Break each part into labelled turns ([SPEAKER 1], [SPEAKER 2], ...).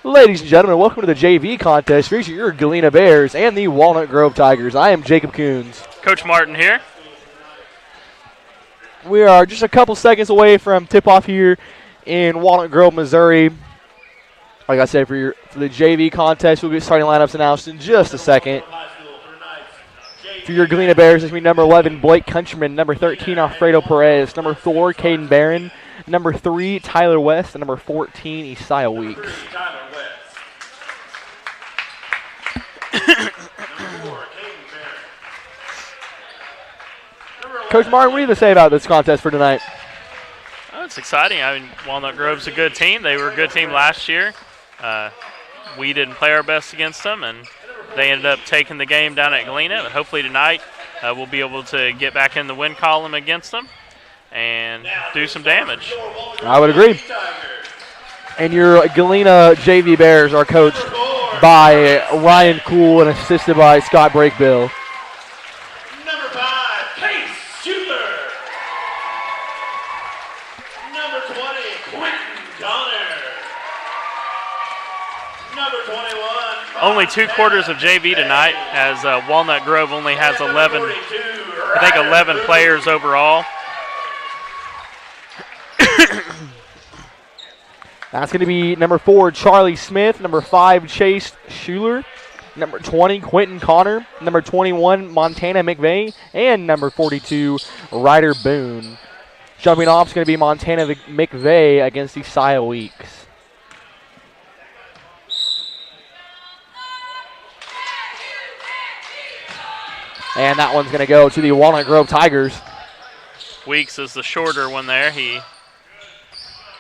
[SPEAKER 1] Ladies and gentlemen, welcome to the JV contest featuring your Galena Bears and the Walnut Grove Tigers. I am Jacob Coons.
[SPEAKER 2] Coach Martin here.
[SPEAKER 1] We are just a couple seconds away from tip-off here in Walnut Grove, Missouri. Like I said, for the JV contest, we'll get starting lineups announced in just a second. For your Galena Bears, it's going to be number 11, Blake Countryman, number 13, Alfredo Perez, number 4, Caden Barron, number 3, Tyler West, and number 14, Isaiah Weeks. Coach Martin, what do you have to say about this contest for tonight?
[SPEAKER 2] Oh, it's exciting. I mean, Walnut Grove's a good team. They were a good team last year. We didn't play our best against them, and they ended up taking the game down at Galena. But hopefully tonight we'll be able to get back in the win column against them and do some damage.
[SPEAKER 1] I would agree. And your Galena JV Bears are coached by Ryan Cool and assisted by Scott Brakebill.
[SPEAKER 3] Number 5, Case Schuler. Number 20, Quentin Donner. Number 21.
[SPEAKER 2] Only 2 quarters of JV tonight, as Walnut Grove only has 11 players overall.
[SPEAKER 1] That's going to be number 4, Charlie Smith, number 5, Chase Schuler, number 20, Quentin Connor, number 21, Montana McVeigh, and number 42, Ryder Boone. Jumping off is going to be Montana McVeigh against Isaiah Weeks. And that one's going to go to the Walnut Grove Tigers.
[SPEAKER 2] Weeks is the shorter one there. He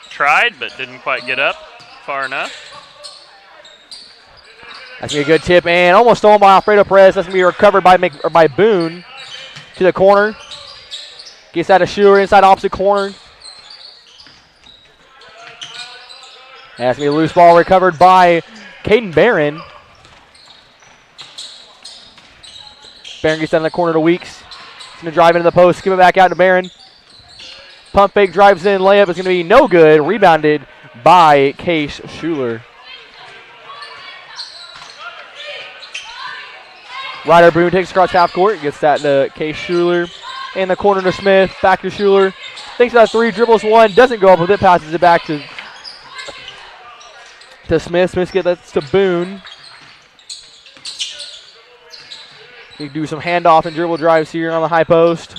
[SPEAKER 2] tried but didn't quite get up far enough.
[SPEAKER 1] That's going to be a good tip and almost stolen by Alfredo Perez. That's going to be recovered by Boone to the corner. Gets that to Schuler inside opposite corner. That's going to be a loose ball recovered by Caden Barron. Barron gets that in the corner to Weeks. He's going to drive into the post, skip it back out to Barron. Pump fake, drives in, layup is going to be no good. Rebounded by Case Schuler. Ryder Boone takes across half court, gets that to Case Schuler. In the corner to Smith, back to Schuler. Thinks about 3, dribbles 1, doesn't go up with it, passes it back to Smith. Smith gets that to Boone. You can do some handoff and dribble drives here on the high post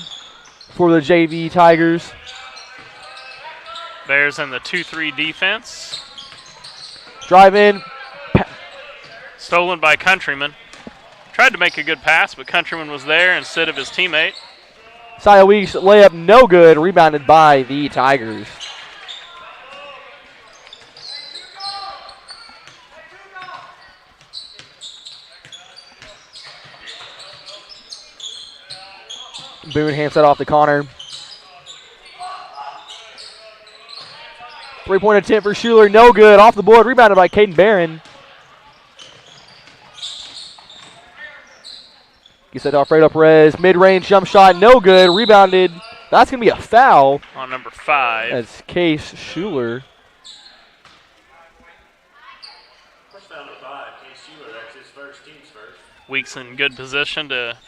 [SPEAKER 1] for the JV Tigers.
[SPEAKER 2] Bears in the 2-3 defense.
[SPEAKER 1] Drive in.
[SPEAKER 2] Stolen by Countryman. Tried to make a good pass, but Countryman was there instead of his teammate.
[SPEAKER 1] Isaiah Weeks layup no good, rebounded by the Tigers. Boone hands that off to Connor. 3-point attempt for Schuler, no good. Off the board, rebounded by Caden Barron. Gets that to Alfredo Perez. Mid-range jump shot, no good. Rebounded. That's going to be a foul.
[SPEAKER 2] On number 5.
[SPEAKER 1] That's Case Schuler.
[SPEAKER 3] First foul number 5, Case Schuler. That's his first, team's first.
[SPEAKER 2] Weeks in good position to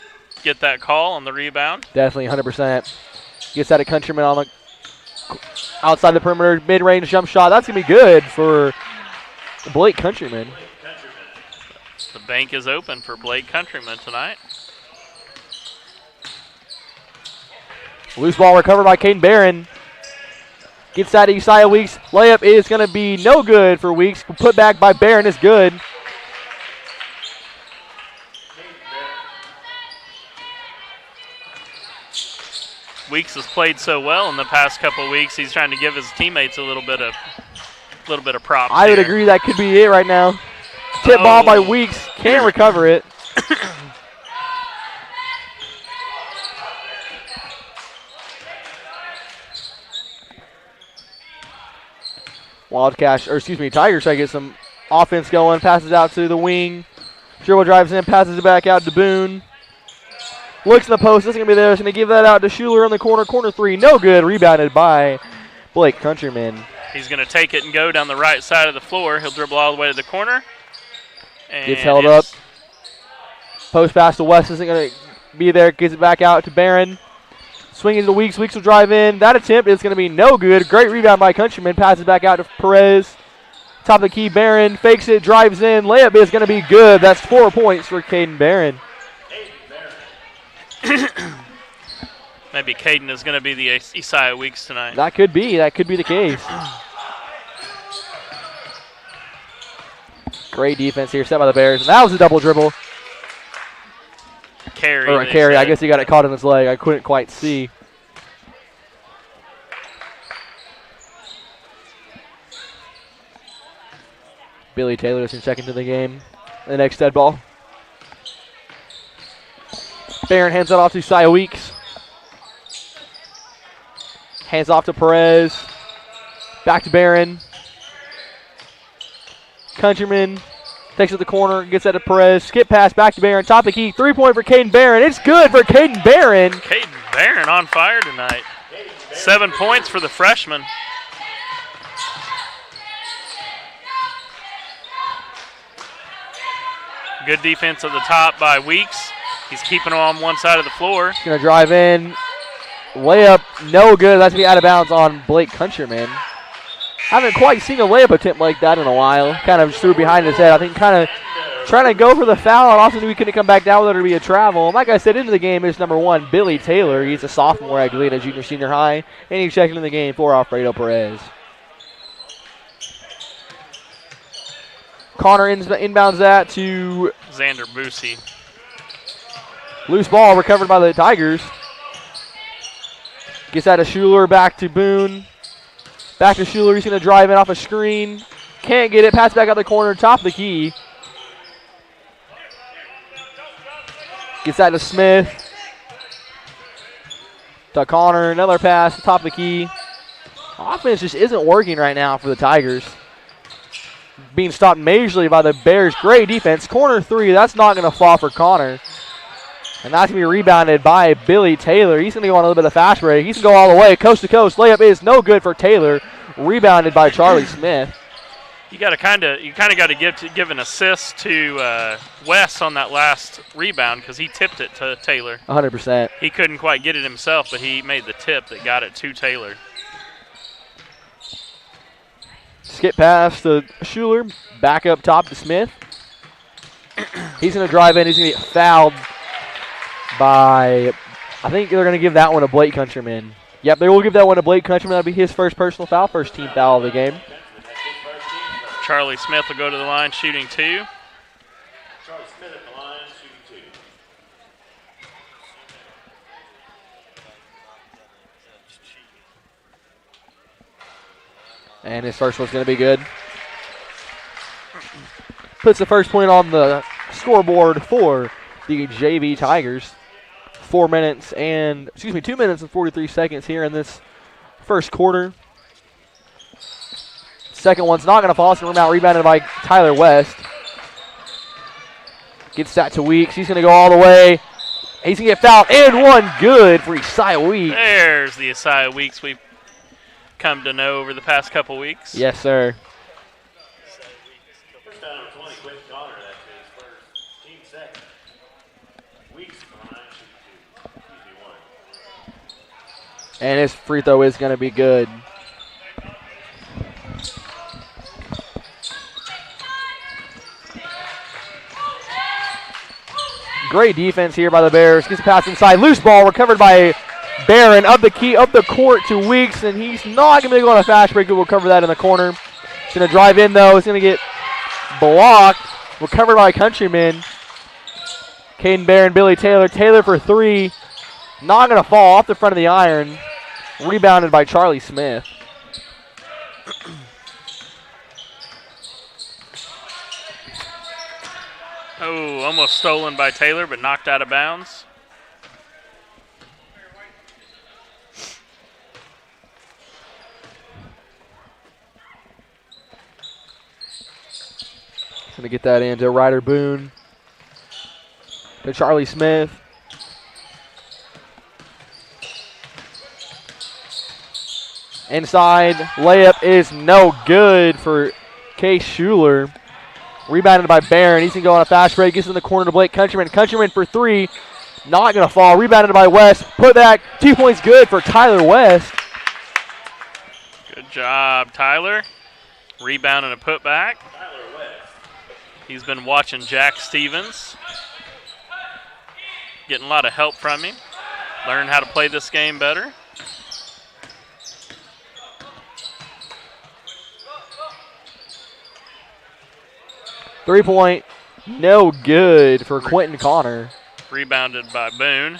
[SPEAKER 2] get that call on the rebound.
[SPEAKER 1] Definitely 100%. Gets that at Countryman on the outside the perimeter. Mid-range jump shot. That's going to be good for Blake Countryman.
[SPEAKER 2] The bank is open for Blake Countryman tonight.
[SPEAKER 1] Loose ball recovered by Caden Barron. Gets that to Isaiah Weeks. Layup is going to be no good for Weeks. Put back by Barron is good.
[SPEAKER 2] Weeks has played so well in the past couple of weeks. He's trying to give his teammates a little bit of props.
[SPEAKER 1] I would agree that could be it right now. Tip ball by Weeks. Can't recover it. Tigers try to get some offense going. Passes out to the wing. Dribble drives in, passes it back out to Boone. Looks in the post, isn't going to be there. He's going to give that out to Schuler on the corner. Corner 3, no good. Rebounded by Blake Countryman.
[SPEAKER 2] He's going to take it and go down the right side of the floor. He'll dribble all the way to the corner. And
[SPEAKER 1] gets held up. Post pass to West isn't going to be there. Gets it back out to Barron. Swinging to Weeks. Weeks will drive in. That attempt is going to be no good. Great rebound by Countryman. Passes back out to Perez. Top of the key, Barron fakes it, drives in. Layup is going to be good. That's 4 points for Caden Barron.
[SPEAKER 2] Maybe Caden is going to be the Isaiah Weeks tonight.
[SPEAKER 1] That could be. That could be the case. Great defense here set by the Bears. And that was a double dribble.
[SPEAKER 2] Carry.
[SPEAKER 1] Or a carry. I guess he got it caught in his leg. I couldn't quite see. Billy Taylor is checking to the game. The next dead ball. Barron hands it off to Sia Weeks. Hands off to Perez. Back to Barron. Countryman takes it to the corner, gets that to Perez. Skip pass back to Barron. Top of the key. 3-point for Caden Barron. It's good for Caden Barron.
[SPEAKER 2] Caden Barron on fire tonight. 7 points for the freshman. Good defense at the top by Weeks. He's keeping him on one side of the floor.
[SPEAKER 1] He's going to drive in. Layup, no good. That's going to be out of bounds on Blake Countryman. Haven't quite seen a layup attempt like that in a while. Kind of just threw behind his head. I think kind of trying to go for the foul, and also knew he couldn't come back down with it to be a travel. Like I said, into the game is number 1, Billy Taylor. He's a sophomore at Galena Junior Senior High, and he's checking in the game for Alfredo Perez. Connor inbounds that to
[SPEAKER 2] Xander Boosie.
[SPEAKER 1] Loose ball recovered by the Tigers. Gets that to Schuler, back to Boone. Back to Schuler, he's going to drive in off a screen. Can't get it, pass back out the corner, top of the key. Gets that to Smith. To Connor, another pass, top of the key. Offense just isn't working right now for the Tigers. Being stopped majorly by the Bears. Great defense. Corner 3, that's not going to fall for Connor. And that's going to be rebounded by Billy Taylor. He's going to go on a little bit of fast break. He's going to go all the way, coast to coast. Layup is no good for Taylor. Rebounded by Charlie Smith.
[SPEAKER 2] You got to kind of got to give an assist to Wes on that last rebound because he tipped it to Taylor.
[SPEAKER 1] 100%.
[SPEAKER 2] He couldn't quite get it himself, but he made the tip that got it to Taylor.
[SPEAKER 1] Skip pass to Schuler. Back up top to Smith. He's going to drive in. He's going to get fouled by, I think they're going to give that one to Blake Countryman. Yep, they will give that one to Blake Countryman. That'll be his first personal foul, first team foul of the game.
[SPEAKER 2] Charlie Smith will go to the line shooting 2.
[SPEAKER 3] Charlie Smith at the line, shooting 2.
[SPEAKER 1] And his first one's going to be good. Puts the first point on the scoreboard for the JV Tigers. 2 minutes and 43 seconds here in this first quarter. Second one's not going to fall. It's going to rebound, rebounded by Tyler West. Gets that to Weeks. He's going to go all the way. He's going to get fouled, and one good for Isaiah Weeks.
[SPEAKER 2] There's the Isaiah Weeks we've come to know over the past couple weeks.
[SPEAKER 1] Yes, sir.
[SPEAKER 3] First down number 20, Quentin Connor. That's his first, team second. Weeks at the line, shooting 2. Excuse me, 1.
[SPEAKER 1] And his free throw is going to be good. Great defense here by the Bears. Gets a pass inside. Loose ball recovered by Barron. Up the key, up the court to Weeks, and he's not going to go on a fast break. We'll cover that in the corner. He's going to drive in, though. He's going to get blocked. Recovered by Countryman. Caden Barron, Billy Taylor. Taylor for 3. Not going to fall off the front of the iron. Rebounded by Charlie Smith.
[SPEAKER 2] Oh, almost stolen by Taylor, but knocked out of bounds.
[SPEAKER 1] Going to get that into Ryder Boone. To Charlie Smith. Inside, layup is no good for Case Schuler. Rebounded by Barron. He's going to go on a fast break. Gets in the corner to Blake Countryman. Countryman for three. Not going to fall. Rebounded by West. Put back. 2 points good for Tyler West.
[SPEAKER 2] Good job, Tyler. Rebound and a putback. He's been watching Jack Stevens. Getting a lot of help from him. Learn how to play this game better.
[SPEAKER 1] Three-point, no good for Quentin Connor.
[SPEAKER 2] Rebounded by Boone.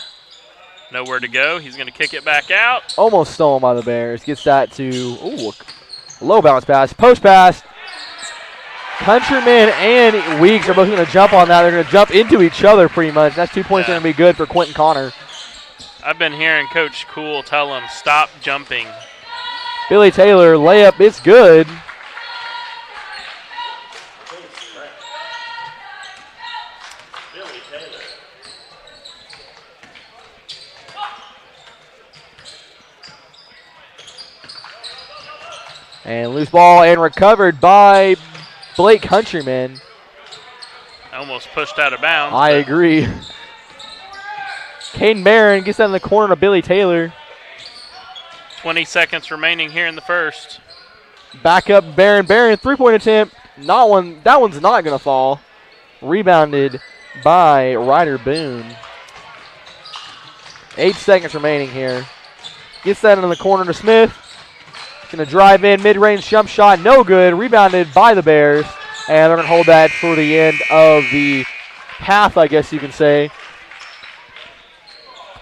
[SPEAKER 2] Nowhere to go. He's going to kick it back out.
[SPEAKER 1] Almost stolen by the Bears. Gets that to, ooh, low bounce pass. Post pass. Countryman and Weeks are both going to jump on that. They're going to jump into each other pretty much. That's 2 points going to be good for Quentin Connor.
[SPEAKER 2] I've been hearing Coach Cool tell him, stop jumping.
[SPEAKER 1] Billy Taylor, layup, it's good. And loose ball and recovered by Blake Countryman.
[SPEAKER 2] Almost pushed out of bounds.
[SPEAKER 1] I agree. Caden Barron gets that in the corner to Billy Taylor.
[SPEAKER 2] 20 seconds remaining here in the first.
[SPEAKER 1] Back up Barron. Barron, three-point attempt. That one's not going to fall. Rebounded by Ryder Boone. 8 seconds remaining here. Gets that in the corner to Smith. Going to drive in, mid-range jump shot, no good. Rebounded by the Bears. And they're going to hold that for the end of the half, I guess you can say.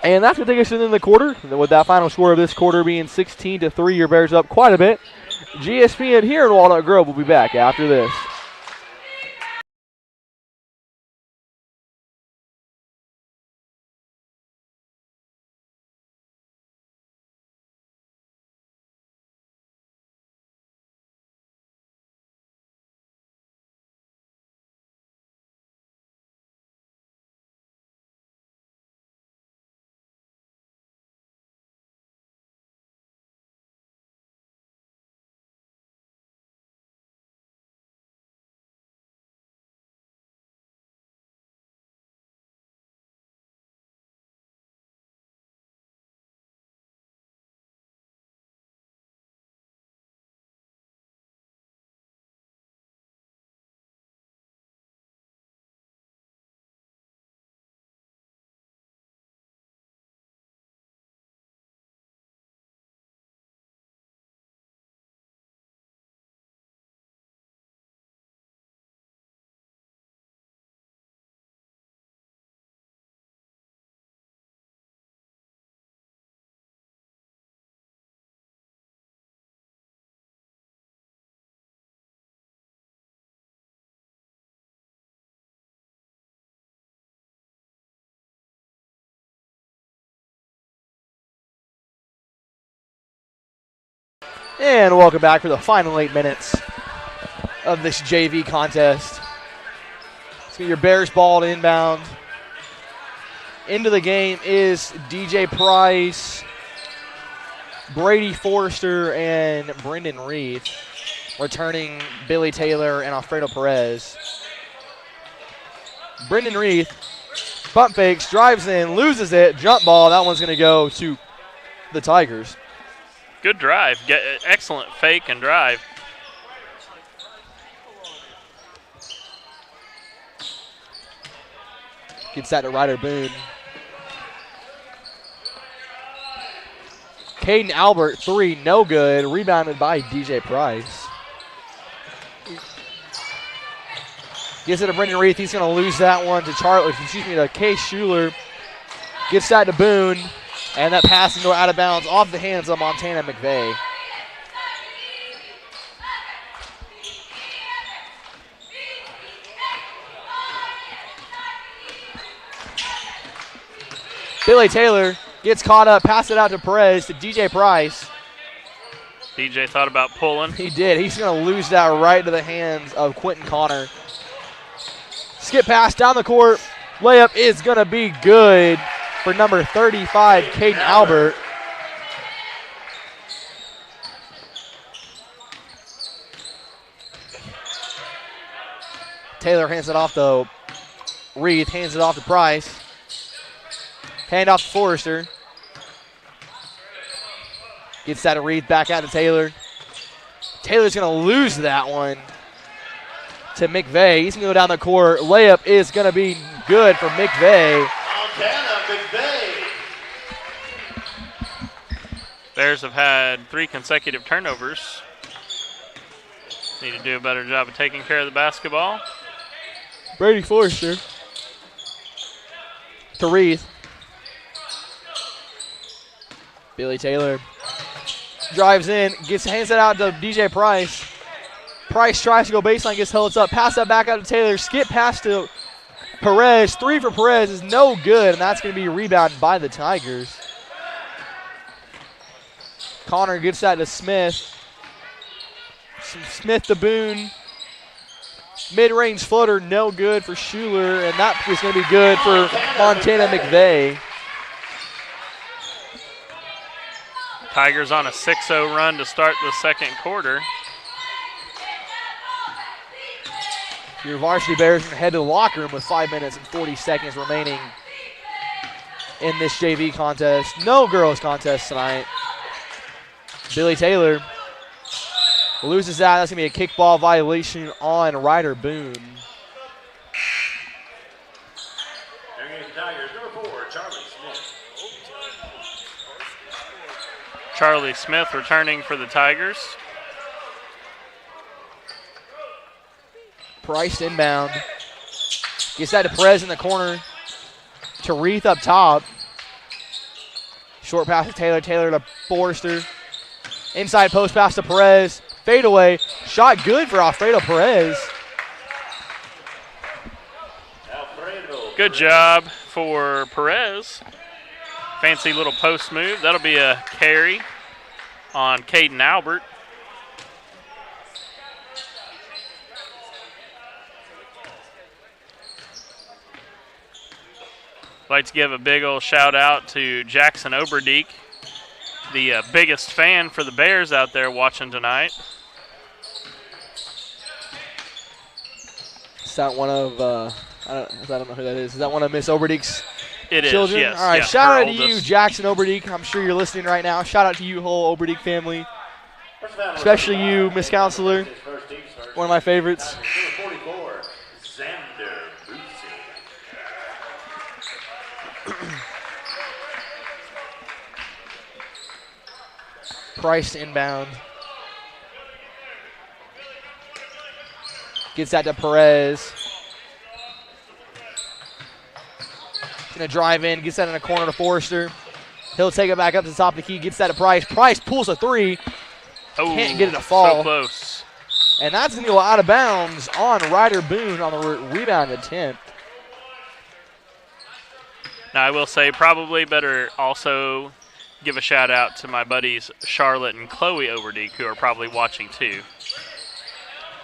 [SPEAKER 1] And that's going to take us into the quarter. With that final score of this quarter being 16-3, your Bears up quite a bit. GSPN here in Walnut Grove will be back after this. And welcome back for the final 8 minutes of this JV contest. It's your Bears ball to inbound. Into the game is DJ Price, Brady Forrester, and Brendan Reed. Returning Billy Taylor and Alfredo Perez. Brendan Reed pump fakes, drives in, loses it, jump ball. That one's going to go to the Tigers.
[SPEAKER 2] Good drive. Excellent fake and drive.
[SPEAKER 1] Gets that to Ryder Boone. Caden Albert, three, no good. Rebounded by DJ Price. Gives it to Brendan Reith. He's going to lose that one to Case Schuler. Gets that to Boone. And that pass into out of bounds off the hands of Montana McVeigh. Billy Taylor gets caught up, pass it out to Perez, to DJ Price.
[SPEAKER 2] DJ thought about pulling.
[SPEAKER 1] He did. He's going to lose that right to the hands of Quentin Connor. Skip pass down the court. Layup is going to be good for number 35, Caden Albert. Taylor hands it off to Reed, hands it off to Price. Hand off to Forrester. Gets that to Reed, back out to Taylor. Taylor's going to lose that one to McVeigh. He's going to go down the court. Layup is going to be good for McVeigh.
[SPEAKER 3] Montana, McVeigh.
[SPEAKER 2] Bears have had 3 consecutive turnovers. Need to do a better job of taking care of the basketball.
[SPEAKER 1] Brady Forrester to Reed. Billy Taylor drives in, hands it out to DJ Price. Price tries to go baseline, gets held up. Pass that back out to Taylor. Skip pass to Perez. 3 for Perez is no good, and that's going to be rebounded by the Tigers. Connor gets that to Smith. Smith to Boone. Mid-range floater, no good for Schuler, and that is going to be good for Montana McVeigh.
[SPEAKER 2] Tigers on a 6-0 run to start the second quarter.
[SPEAKER 1] Your varsity Bears are head to the locker room with 5 minutes and 40 seconds remaining in this JV contest. No girls contest tonight. Billy Taylor loses that. That's going to be a kickball violation on Ryder Boone.
[SPEAKER 3] Against the Tigers, number 4, Charlie Smith.
[SPEAKER 2] Charlie Smith returning for the Tigers.
[SPEAKER 1] Price inbound. Gets that to Perez in the corner. To Reith up top. Short pass to Taylor. Taylor to Forrester. Inside post pass to Perez. Fade away. Shot good for Alfredo Perez.
[SPEAKER 3] Alfredo.
[SPEAKER 2] Good job for Perez. Fancy little post move. That'll be a carry on Caden Albert. I'd like to give a big old shout out to Jackson Oberdeek, the biggest fan for the Bears out there watching tonight.
[SPEAKER 1] Is that one of, I don't know who that is. Is that one of Miss Oberdeek's
[SPEAKER 2] It is,
[SPEAKER 1] children?
[SPEAKER 2] yes.
[SPEAKER 1] All right,
[SPEAKER 2] yeah,
[SPEAKER 1] shout
[SPEAKER 2] her
[SPEAKER 1] out to you,
[SPEAKER 2] oldest.
[SPEAKER 1] Jackson Oberdeek. I'm sure you're listening right now. Shout out to you, whole Oberdeek family. Especially you, Miss Counselor. One of my favorites.
[SPEAKER 3] Number 44, Xander Bootsy.
[SPEAKER 1] Price inbound. Gets that to Perez. He's going to drive in, gets that in the corner to Forrester. He'll take it back up to the top of the key, gets that to Price. Price pulls a 3.
[SPEAKER 2] Oh,
[SPEAKER 1] Can't get it to fall.
[SPEAKER 2] So close.
[SPEAKER 1] And that's going to go out of bounds on Ryder Boone on the rebound attempt.
[SPEAKER 2] Now, I will say probably better also give a shout out to my buddies Charlotte and Chloe Overdeek, who are probably watching too.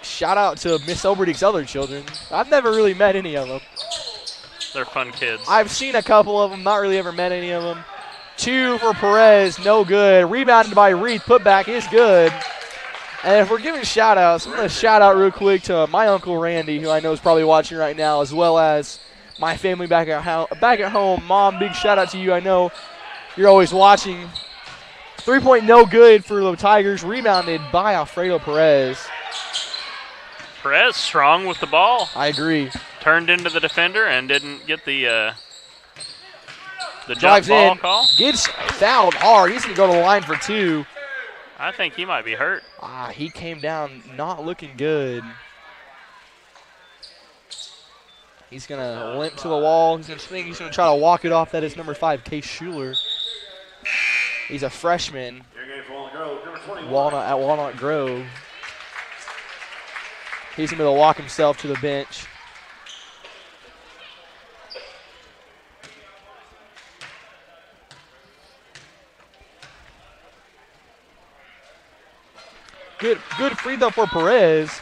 [SPEAKER 1] Shout out to Miss Oberdeek's other children. I've never really met any of them.
[SPEAKER 2] They're fun kids.
[SPEAKER 1] I've seen a couple of them, not really ever met any of them. 2 for Perez, no good. Rebounded by Reed, putback is good. And if we're giving shout outs, I'm going to shout out real quick to my Uncle Randy, who I know is probably watching right now, as well as my family back at home. Mom, big shout out to you. I know you're always watching. 3-point no good for the Tigers, rebounded by Alfredo Perez.
[SPEAKER 2] Perez strong with the ball.
[SPEAKER 1] I agree.
[SPEAKER 2] Turned into the defender and didn't get the jump
[SPEAKER 1] Drives
[SPEAKER 2] ball
[SPEAKER 1] in,
[SPEAKER 2] call.
[SPEAKER 1] gets fouled hard. He's going to go to the line for 2.
[SPEAKER 2] I think he might be hurt.
[SPEAKER 1] He came down not looking good. He's going to limp to the wall. He's going to try to walk it off. That is number 5, Case Schuler. He's a freshman. Walnut at Walnut Grove. He's going to walk himself to the bench. Good free throw for Perez.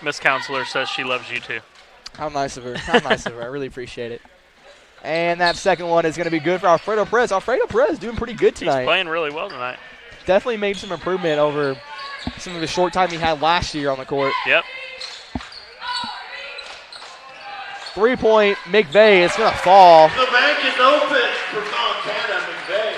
[SPEAKER 2] Miss Counselor says she loves you too.
[SPEAKER 1] How nice of her. How nice of her. I really appreciate it. And that second one is going to be good for Alfredo Perez. Alfredo Perez doing pretty good tonight.
[SPEAKER 2] He's playing really well tonight.
[SPEAKER 1] Definitely made some improvement over some of the short time he had last year on the court.
[SPEAKER 2] Yep.
[SPEAKER 1] 3-point McVeigh. It's going to fall.
[SPEAKER 3] The bank is open for Montana McVeigh.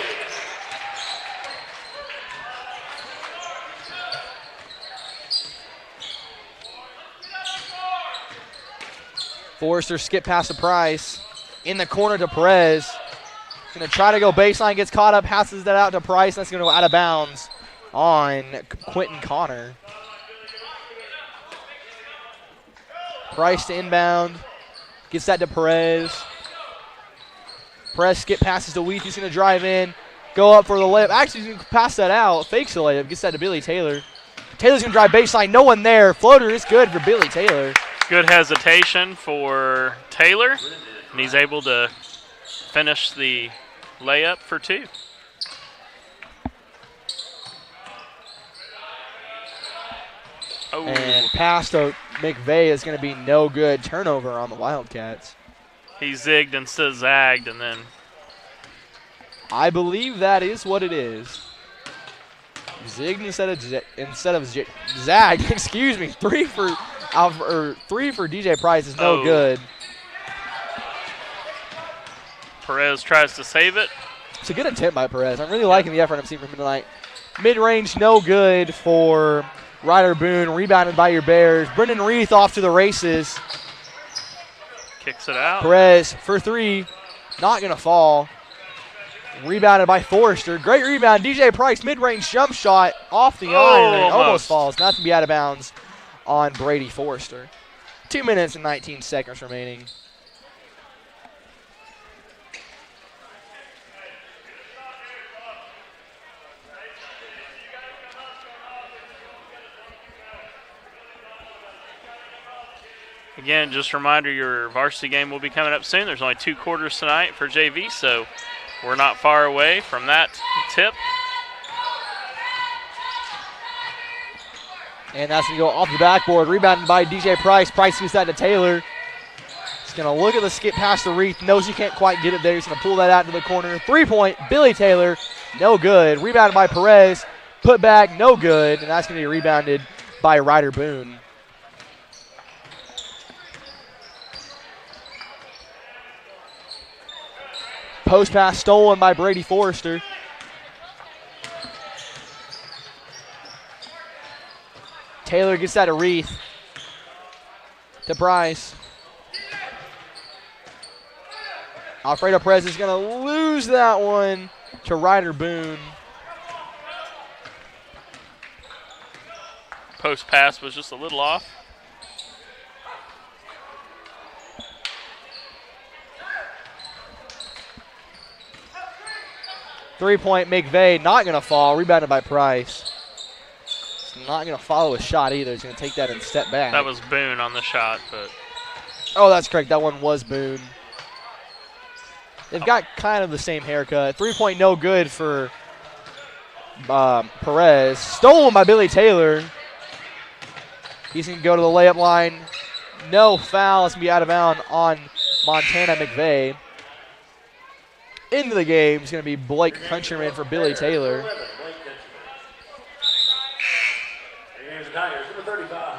[SPEAKER 1] Forrester skip past the Price. In the corner to Perez. Going to try to go baseline, gets caught up, passes that out to Price. That's going to go out of bounds on Quentin Connor. Price to inbound. Gets that to Perez. Perez skip passes to Weeth. He's going to drive in. Go up for the layup. Actually, he's going to pass that out. Fakes the layup. Gets that to Billy Taylor. Taylor's going to drive baseline. No one there. Floater is good for Billy Taylor.
[SPEAKER 2] Good hesitation for Taylor, and he's able to finish the layup for 2. Oh.
[SPEAKER 1] And pass to McVeigh is going to be no good. Turnover on the Wildcats.
[SPEAKER 2] He zigged instead of zagged, and then
[SPEAKER 1] I believe that is what it is. Zigged instead of zagged. Excuse me. 3 for DJ Price is no good.
[SPEAKER 2] Perez tries to save it.
[SPEAKER 1] It's a good attempt by Perez. I'm really liking the effort I'm seeing from him tonight. Mid-range, no good for Ryder Boone. Rebounded by your Bears. Brendan Reith off to the races.
[SPEAKER 2] Kicks it out.
[SPEAKER 1] Perez for 3. Not going to fall. Rebounded by Forrester. Great rebound. DJ Price, mid-range jump shot off the iron. And it almost falls. Not to be out of bounds on Brady Forrester. 2 minutes and 19 seconds remaining.
[SPEAKER 2] Again, just a reminder, your varsity game will be coming up soon. There's only 2 quarters tonight for JV, so we're not far away from that tip.
[SPEAKER 1] And that's going to go off the backboard. Rebounded by DJ Price. Price gives that to Taylor. He's going to look at the skip past the Reith. Knows he can't quite get it there. He's going to pull that out to the corner. 3-point, Billy Taylor. No good. Rebounded by Perez. Put back, no good. And that's going to be rebounded by Ryder Boone. Post pass stolen by Brady Forrester. Taylor gets that to Reith. To Price. Alfredo Perez is going to lose that one to Ryder Boone.
[SPEAKER 2] Post pass was just a little off.
[SPEAKER 1] Three-point McVeigh, not going to fall. Rebounded by Price. It's not going to follow a shot either. He's going to take that and step back.
[SPEAKER 2] That was Boone on the shot, but.
[SPEAKER 1] Oh, that's correct. That one was Boone. They've got kind of the same haircut. 3-point no good for Perez. Stolen by Billy Taylor. He's going to go to the layup line. No foul. It's going to be out of bounds on Montana McVeigh. Into the game is going to be Blake Countryman for Billy Taylor.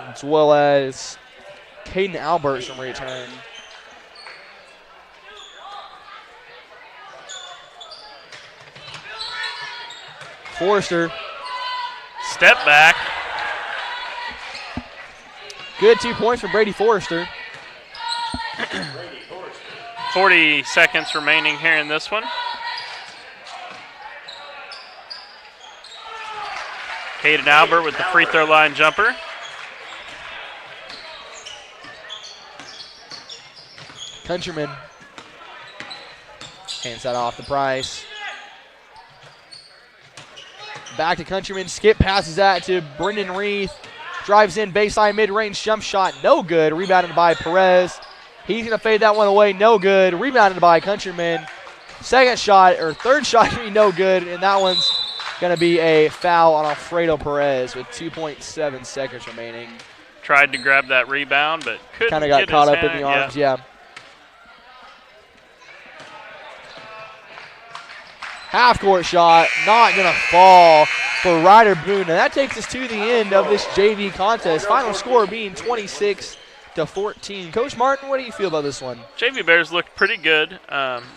[SPEAKER 1] As well as Caden Alberts from return. Forrester.
[SPEAKER 2] Step back.
[SPEAKER 1] Good 2 points for Brady Forrester.
[SPEAKER 2] 40 seconds remaining here in this one. Caden Albert with the free throw line jumper.
[SPEAKER 1] Countryman hands that off to Price. Back to Countryman. Skip passes that to Brendan Reith. Drives in baseline mid-range jump shot. No good. Rebounded by Perez. He's going to fade that one away. No good. Rebounded by Countryman. Second shot, or third shot, going to be no good. And that one's going to be a foul on Alfredo Perez with 2.7 seconds remaining.
[SPEAKER 2] Tried to grab that rebound, but couldn't.
[SPEAKER 1] Kind of got caught up in the arms, yeah. Half-court shot, not going to fall. for Ryder Boone. And that takes us to the end of this JV contest. Final score being 26-14. Coach Martin, what do you feel about this one?
[SPEAKER 2] JV Bears looked pretty good.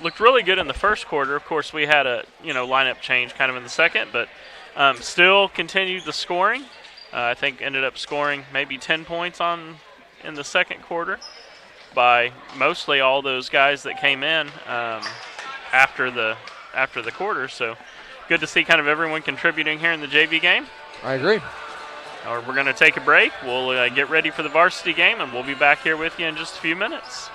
[SPEAKER 2] Looked really good in the first quarter. Of course, we had a lineup change kind of in the second, but still continued the scoring. I think ended up scoring maybe 10 points in the second quarter by mostly all those guys that came in after the quarter. So good to see kind of everyone contributing here in the JV game.
[SPEAKER 1] I agree.
[SPEAKER 2] We're going to take a break. We'll get ready for the varsity game, and we'll be back here with you in just a few minutes.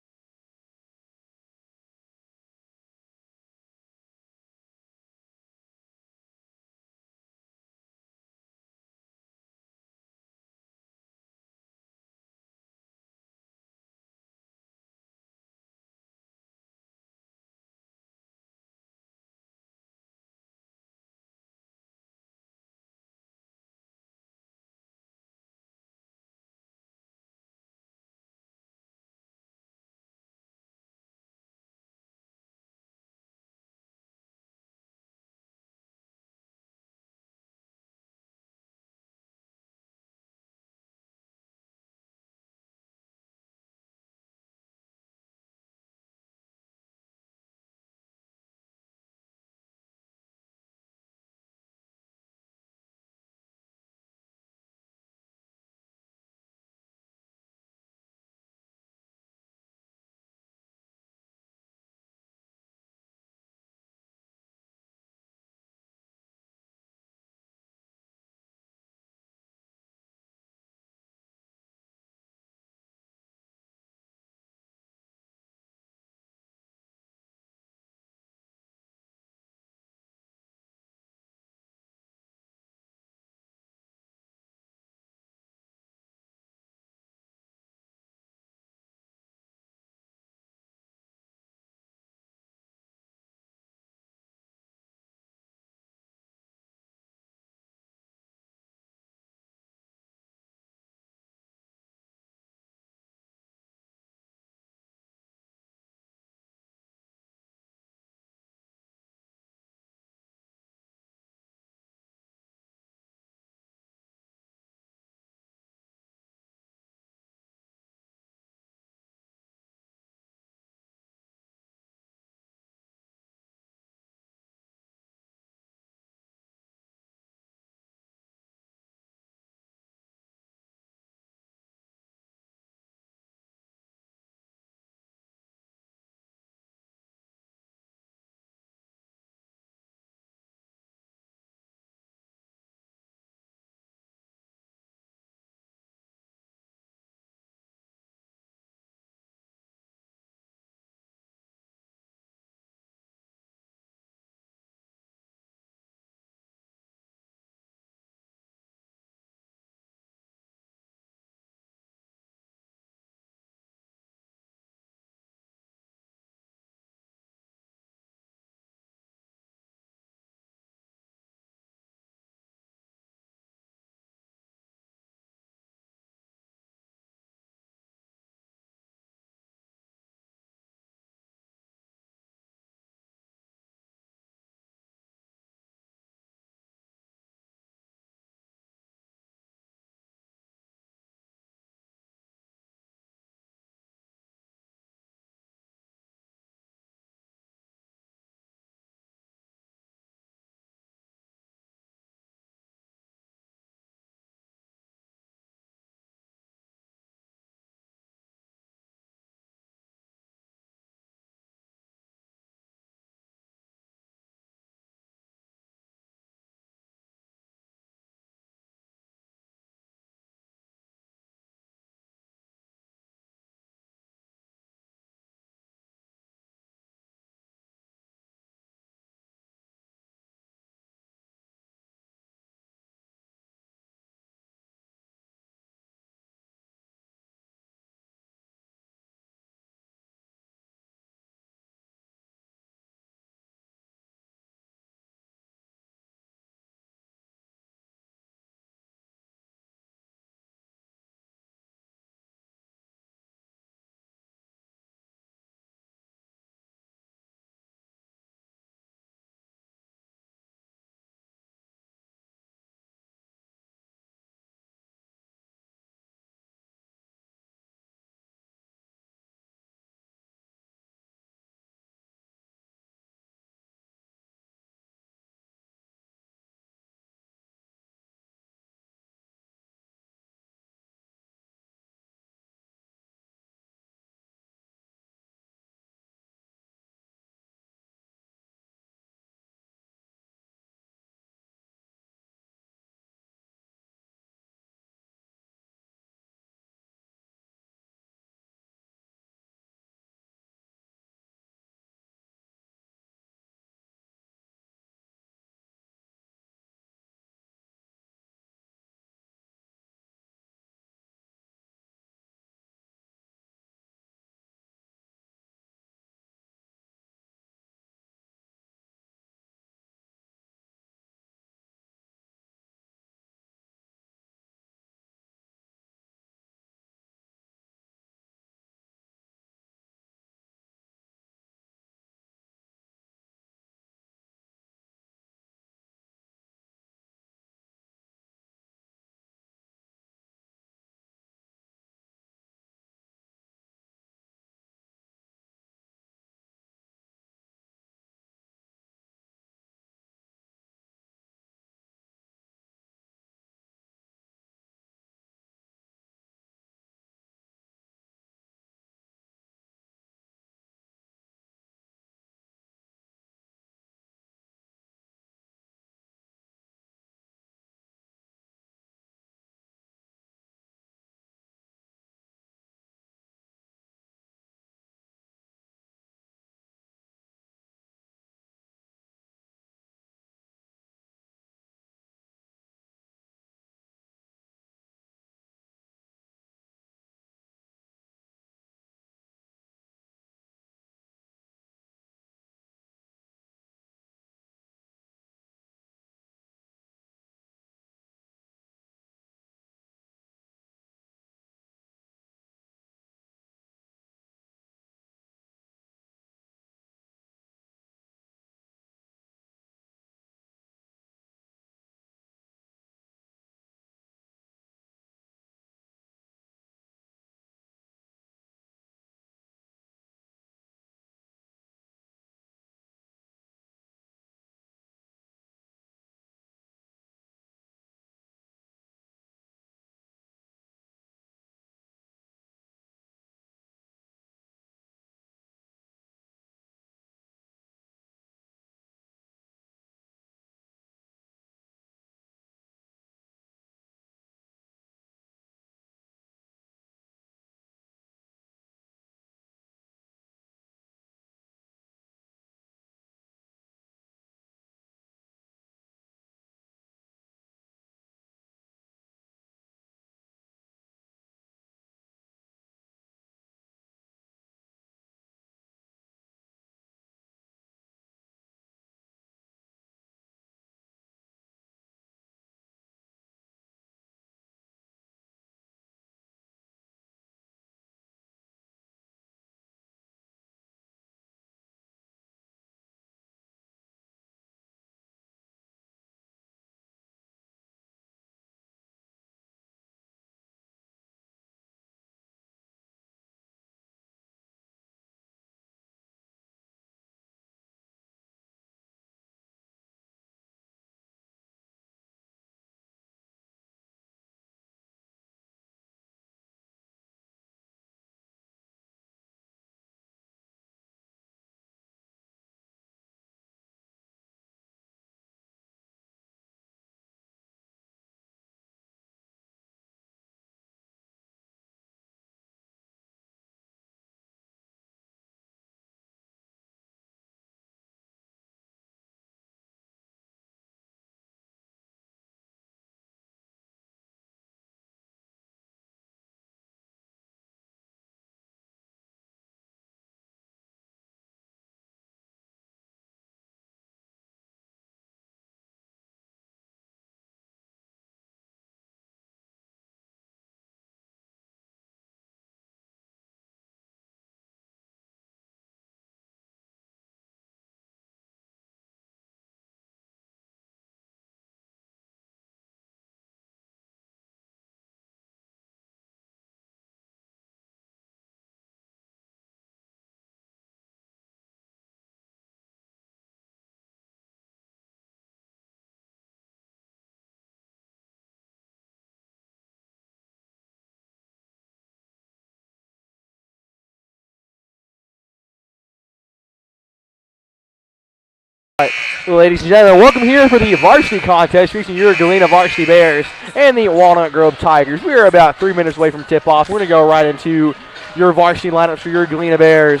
[SPEAKER 1] Ladies and gentlemen, welcome here for the varsity contest featuring your Galena Varsity Bears and the Walnut Grove Tigers. We are about 3 minutes away from tip-off. We're going to go right into your varsity lineups for your Galena Bears.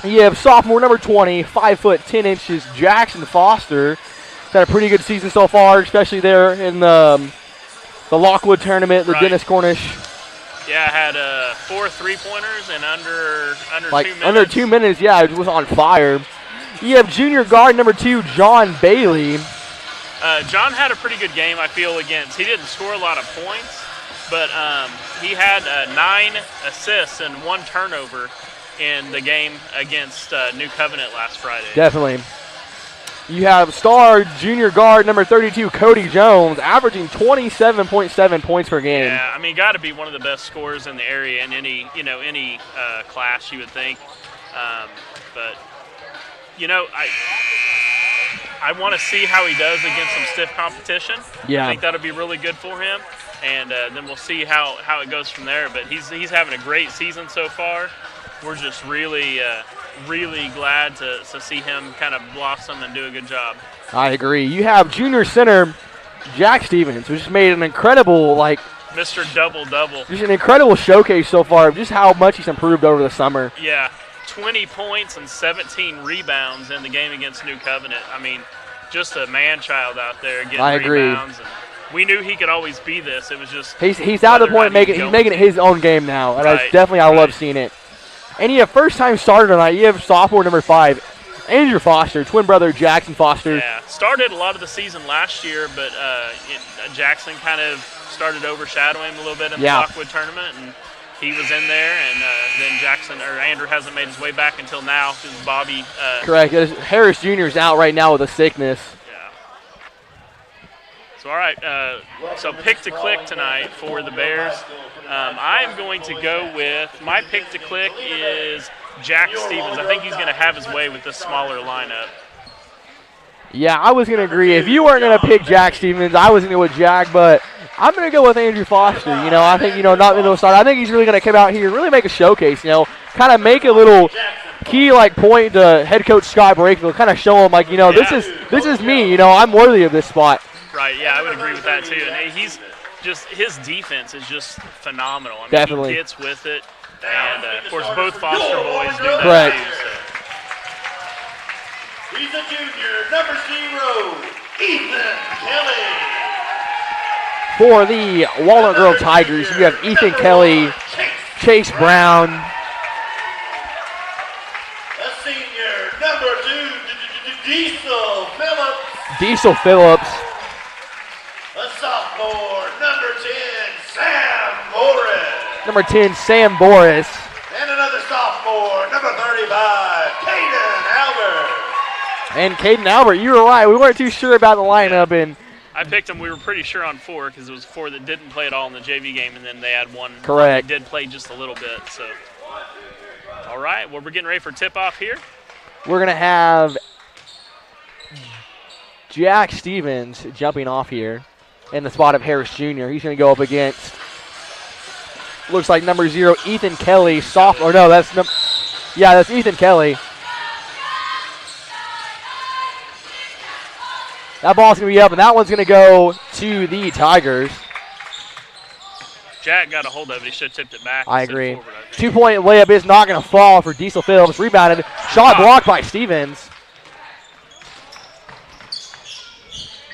[SPEAKER 1] You have sophomore number 20, 5 foot 10 inches, Jackson Foster. He's had a pretty good season so far, especially there in the Lockwood tournament, the Dennis Cornish.
[SPEAKER 2] Yeah, I had 4 3-pointers in under 2 minutes.
[SPEAKER 1] Under 2 minutes, yeah, it was on fire. You have junior guard number 2, John Bailey.
[SPEAKER 2] John had a pretty good game, I feel, against. He didn't score a lot of points, but he had 9 assists and 1 turnover in the game against New Covenant last Friday.
[SPEAKER 1] Definitely. You have star junior guard number 32, Cody Jones, averaging 27.7 points per game.
[SPEAKER 2] Yeah, I mean, got to be one of the best scorers in the area in any class, you would think. But I want to see how he does against some stiff competition.
[SPEAKER 1] Yeah.
[SPEAKER 2] I think that'll be really good for him, and then we'll see how it goes from there. But he's having a great season so far. We're just really glad to see him kind of blossom and do a good job.
[SPEAKER 1] I agree. You have junior center Jack Stevens, who just made an incredible,
[SPEAKER 2] Mr. Double-Double.
[SPEAKER 1] Just an incredible showcase so far of just how much he's improved over the summer.
[SPEAKER 2] Yeah. 20 points and 17 rebounds in the game against New Covenant. I mean, just a man-child out there getting rebounds. And we knew he could always be this. It was just
[SPEAKER 1] he's out of the point he's making it his own game now, and I love seeing it. And you have first-time starter tonight. You have sophomore number 5, Andrew Foster, twin brother Jackson Foster.
[SPEAKER 2] Yeah, started a lot of the season last year, but Jackson kind of started overshadowing him a little bit in the Lockwood tournament, and he was in there, and then Andrew hasn't made his way back until now because Bobby.
[SPEAKER 1] Correct. Harris Jr. is out right now with a sickness.
[SPEAKER 2] Yeah. So, all right. So, pick to click tonight for the Bears. I'm going to go with my pick to click is Jack Stevens. I think he's going to have his way with this smaller lineup.
[SPEAKER 1] Yeah, I was going to agree. If you weren't going to pick Jack Stevens, I was going to go with Jack, but I'm going to go with Andrew Foster. I think, not middle start. I think he's really going to come out here and really make a showcase, kind of make a little key, point to head coach Scott Brakefield, kind of show him, this is me, I'm worthy of this spot.
[SPEAKER 2] Right, yeah, I would agree with that, too. And his defense is just phenomenal. I mean,
[SPEAKER 1] Definitely.
[SPEAKER 2] He gets with it. And, of course, both Foster boys do that,
[SPEAKER 1] Correct.
[SPEAKER 2] too. So.
[SPEAKER 3] He's a junior, number 0, Ethan Kelly.
[SPEAKER 1] For the Walnut Grove Tigers, you have Ethan Kelly, Chase Brown.
[SPEAKER 3] A senior, number 2, Diesel
[SPEAKER 1] Phillips.
[SPEAKER 3] Phillips. A sophomore, number 10, Sam Boris.
[SPEAKER 1] Number 10, Sam Boris.
[SPEAKER 3] And another sophomore, number 35, Caden Albert.
[SPEAKER 1] And Caden Albert, you were right. We weren't too sure about the lineup, and
[SPEAKER 2] I picked them. We were pretty sure on 4 because it was 4 that didn't play at all in the JV game, and then they had one
[SPEAKER 1] Correct.
[SPEAKER 2] that did play just a little bit. So, all right, well, we're getting ready for tip-off here.
[SPEAKER 1] we're going to have Jack Stevens jumping off here in the spot of Harris Jr. He's going to go up against, looks like number 0, Ethan Kelly, sophomore. No, that's Ethan Kelly. That ball's going to be up, and that one's going to go to the Tigers.
[SPEAKER 2] Jack got a hold of it. He should have tipped it back.
[SPEAKER 1] I agree. Forward, 2-point layup is not going to fall for Diesel Phillips. Rebounded. Shot blocked by Stevens.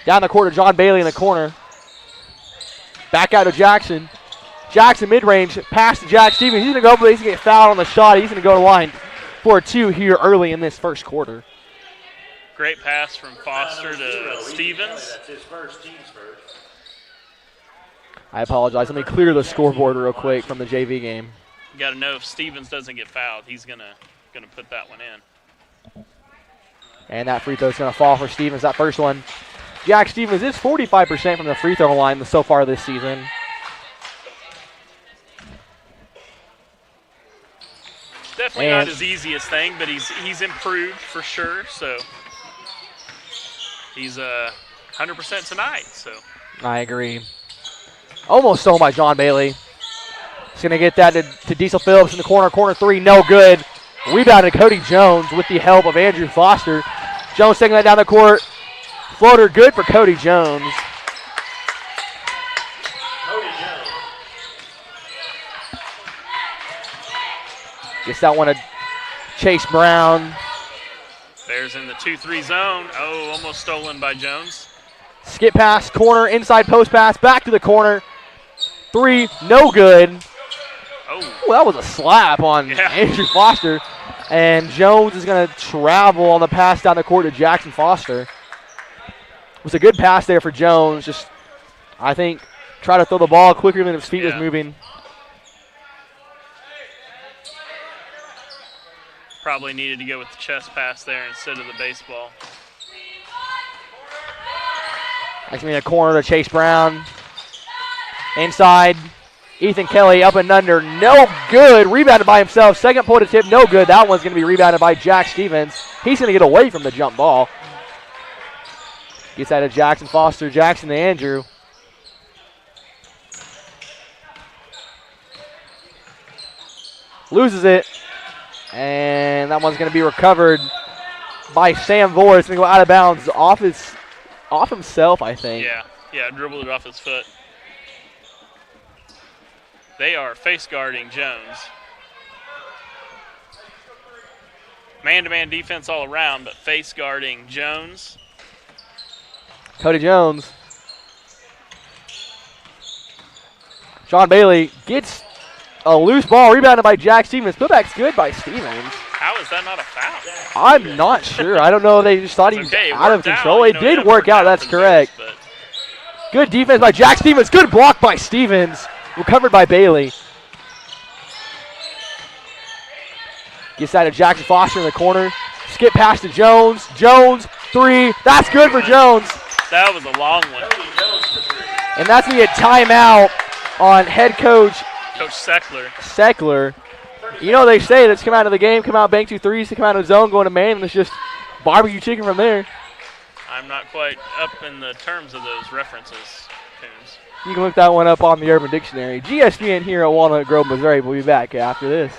[SPEAKER 1] Down the court to John Bailey in the corner. Back out to Jackson. Jackson mid-range. Pass to Jack Stevens. He's going to go, but he's going to get fouled on the shot. He's going to go to line for 2 here early in this first quarter.
[SPEAKER 2] Great pass from Foster to Stevens.
[SPEAKER 3] That's his first, team's first.
[SPEAKER 1] I apologize. Let me clear the scoreboard real quick from the JV game.
[SPEAKER 2] You got to know if Stevens doesn't get fouled, he's gonna put that one in.
[SPEAKER 1] And that free throw is going to fall for Stevens. That first one. Jack Stevens is 45% from the free throw line so far this season.
[SPEAKER 2] Definitely not his easiest thing, but he's improved for sure. So he's 100% tonight. So
[SPEAKER 1] I agree. Almost stolen by John Bailey. He's going to get that to Diesel Phillips in the corner. Corner 3, no good. Rebounded Cody Jones with the help of Andrew Foster. Jones taking that down the court. Floater good for Cody Jones.
[SPEAKER 3] Cody Jones.
[SPEAKER 1] Gets that one to Chase Brown.
[SPEAKER 2] Bears in the 2-3 zone. Oh, almost stolen by Jones.
[SPEAKER 1] Skip pass, corner, inside post pass, back to the corner. 3, no good.
[SPEAKER 2] Oh,
[SPEAKER 1] Ooh, that was a slap on Andrew Foster. And Jones is going to travel on the pass down the court to Jackson Foster. It was a good pass there for Jones. Just, I think, try to throw the ball quicker than his feet was moving.
[SPEAKER 2] probably needed to go with the chest pass there instead of the baseball.
[SPEAKER 1] That's going to be a corner to Chase Brown. Inside, Ethan Kelly up and under, no good. Rebounded by himself. Second point of tip, no good. That one's going to be rebounded by Jack Stevens. He's going to get away from the jump ball. Gets out of Jackson Foster, Jackson to Andrew. Loses it. And that one's going to be recovered by Sam Vore. It's going to go out of bounds off himself, I think.
[SPEAKER 2] Yeah, dribbled it off his foot. They are face guarding Jones. Man-to-man defense all around, but face guarding Jones.
[SPEAKER 1] Cody Jones. Sean Bailey gets a loose ball, rebounded by Jack Stevens. Putback's good by Stevens.
[SPEAKER 2] How is that not a foul?
[SPEAKER 1] I'm not sure. I don't know. They just thought he was out of control. It did work out. That's correct. Good defense by Jack Stevens. Good block by Stevens. Recovered by Bailey. Gets out of Jackson Foster in the corner. Skip pass to Jones. Jones, three. That's good for Jones.
[SPEAKER 2] That was a long one.
[SPEAKER 1] And that's going to be a timeout on head coach Seckler. You know they say let's come out of the game, come out, bank 2 threes, to come out of the zone, go into man, and it's just barbecue chicken from there.
[SPEAKER 2] I'm not quite up in the terms of those references, Coons.
[SPEAKER 1] You can look that one up on the Urban Dictionary. GSPN here at Walnut Grove, Missouri. We'll be back after this.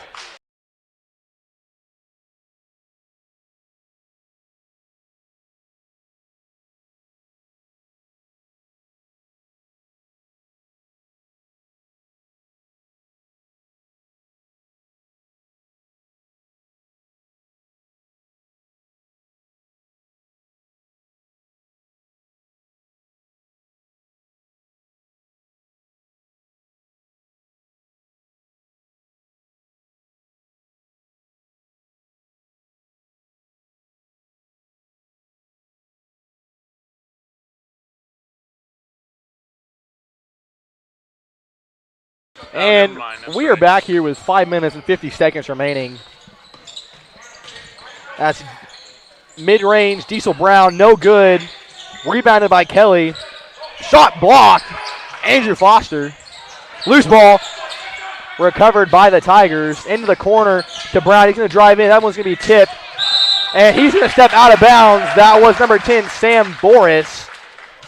[SPEAKER 1] And we are back here with 5 minutes and 50 seconds remaining. That's mid-range, Diesel Brown, no good. Rebounded by Kelly. Shot blocked. Andrew Foster. Loose ball. Recovered by the Tigers. Into the corner to Brown. He's going to drive in. That one's going to be tipped. And he's going to step out of bounds. That was number 10, Sam Boris.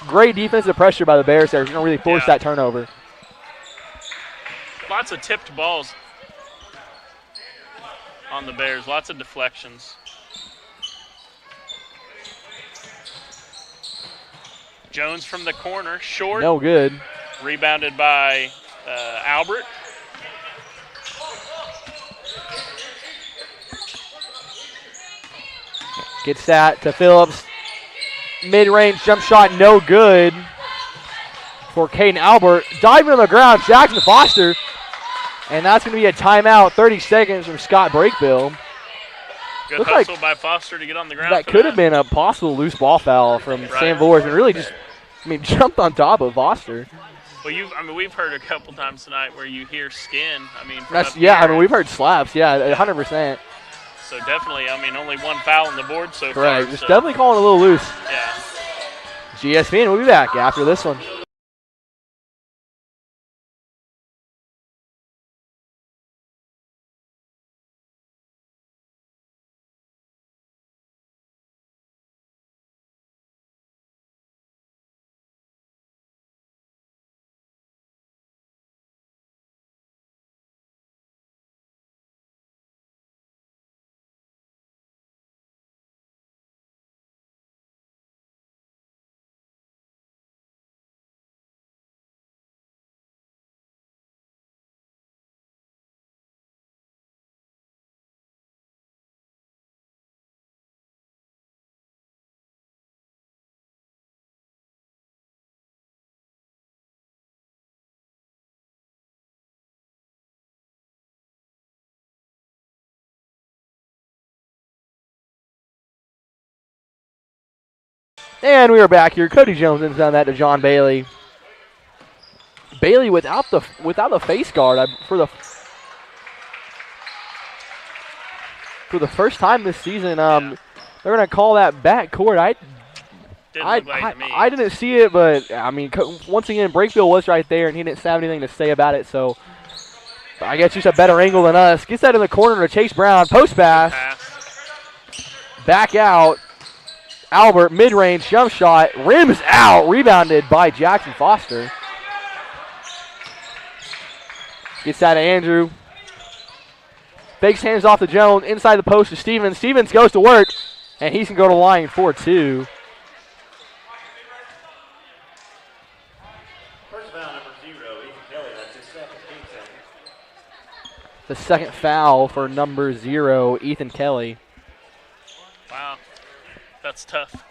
[SPEAKER 1] Great defensive pressure by the Bears there. He's going to really force that turnover.
[SPEAKER 2] Lots of tipped balls on the Bears. Lots of deflections. Jones from the corner, short.
[SPEAKER 1] No good.
[SPEAKER 2] Rebounded by Albert.
[SPEAKER 1] Gets that to Phillips. Mid-range jump shot, no good for Caden Albert. Diving on the ground, Jackson Foster. And that's going to be a timeout, 30 seconds from Scott Brakebill.
[SPEAKER 2] Good hustle by Foster to get on the ground.
[SPEAKER 1] That could have been a possible loose ball foul from Sam Vore, and really just, jumped on top of Foster.
[SPEAKER 2] Well, we've heard a couple times tonight where you hear skin.
[SPEAKER 1] We've heard slaps, 100%.
[SPEAKER 2] So definitely, only one foul on the board so far.
[SPEAKER 1] Correct, just definitely calling a little loose.
[SPEAKER 2] Yeah.
[SPEAKER 1] GSPN, we'll be back after this one. And we are back here. Cody Jones ends on that to John Bailey. Bailey without the face guard for the first time this season. They're gonna call that backcourt. I didn't see it, but I mean, once again, Brakefield was right there, and he didn't have anything to say about it. So I guess just a better angle than us. Gets that in the corner to Chase Brown. Post pass. Back out. Albert, mid-range jump shot. Rims out. Rebounded by Jackson Foster. Gets that to Andrew. Fakes hands off to Jones. Inside the post to Stevens. Stevens goes to work, and he can go to line for 2.
[SPEAKER 3] First foul, number 0, Ethan Kelly. That's his second, team second.
[SPEAKER 1] The second foul for number 0, Ethan Kelly.
[SPEAKER 2] Wow, that's tough.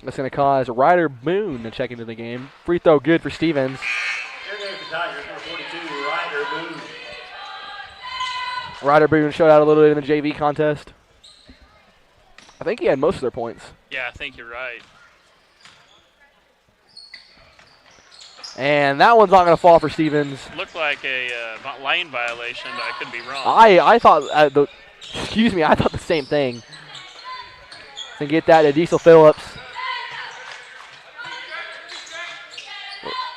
[SPEAKER 1] That's going to cause Ryder Boone to check into the game. Free throw good for Stevens.
[SPEAKER 3] Here goes the Tigers, number 42, Ryder Boone.
[SPEAKER 1] Ryder Boone showed out a little bit in the JV contest. I think he had most of their points.
[SPEAKER 2] Yeah, I think you're right.
[SPEAKER 1] And that one's not going to fall for Stevens.
[SPEAKER 2] Looked like a lane violation, but I could be wrong.
[SPEAKER 1] I thought I thought the same thing. And get that to Diesel Phillips.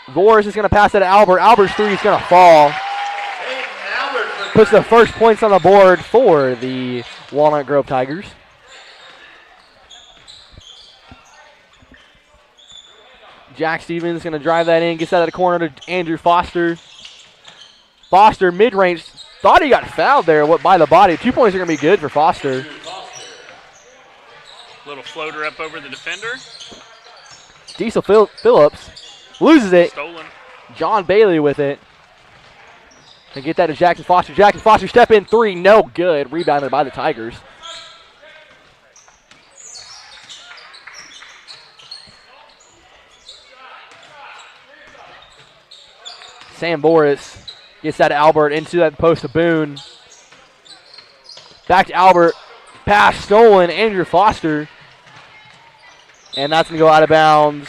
[SPEAKER 1] Voris is going to pass it to Albert. Albert's three is going to fall. Puts the first points on the board for the Walnut Grove Tigers. Jack Stevens is going to drive that in. Gets that out of the corner to Andrew Foster. Foster, mid-range. Thought he got fouled there by the body. 2 points are going to be good for Foster.
[SPEAKER 2] Little floater up over the defender.
[SPEAKER 1] Diesel Phillips loses it.
[SPEAKER 2] Stolen.
[SPEAKER 1] John Bailey with it. And get that to Jackson Foster. Jackson Foster step in three. No good. Rebounded by the Tigers. Sam Boris gets that to Albert into that post to Boone. Back to Albert. Pass stolen. Andrew Foster. And that's going to go out of bounds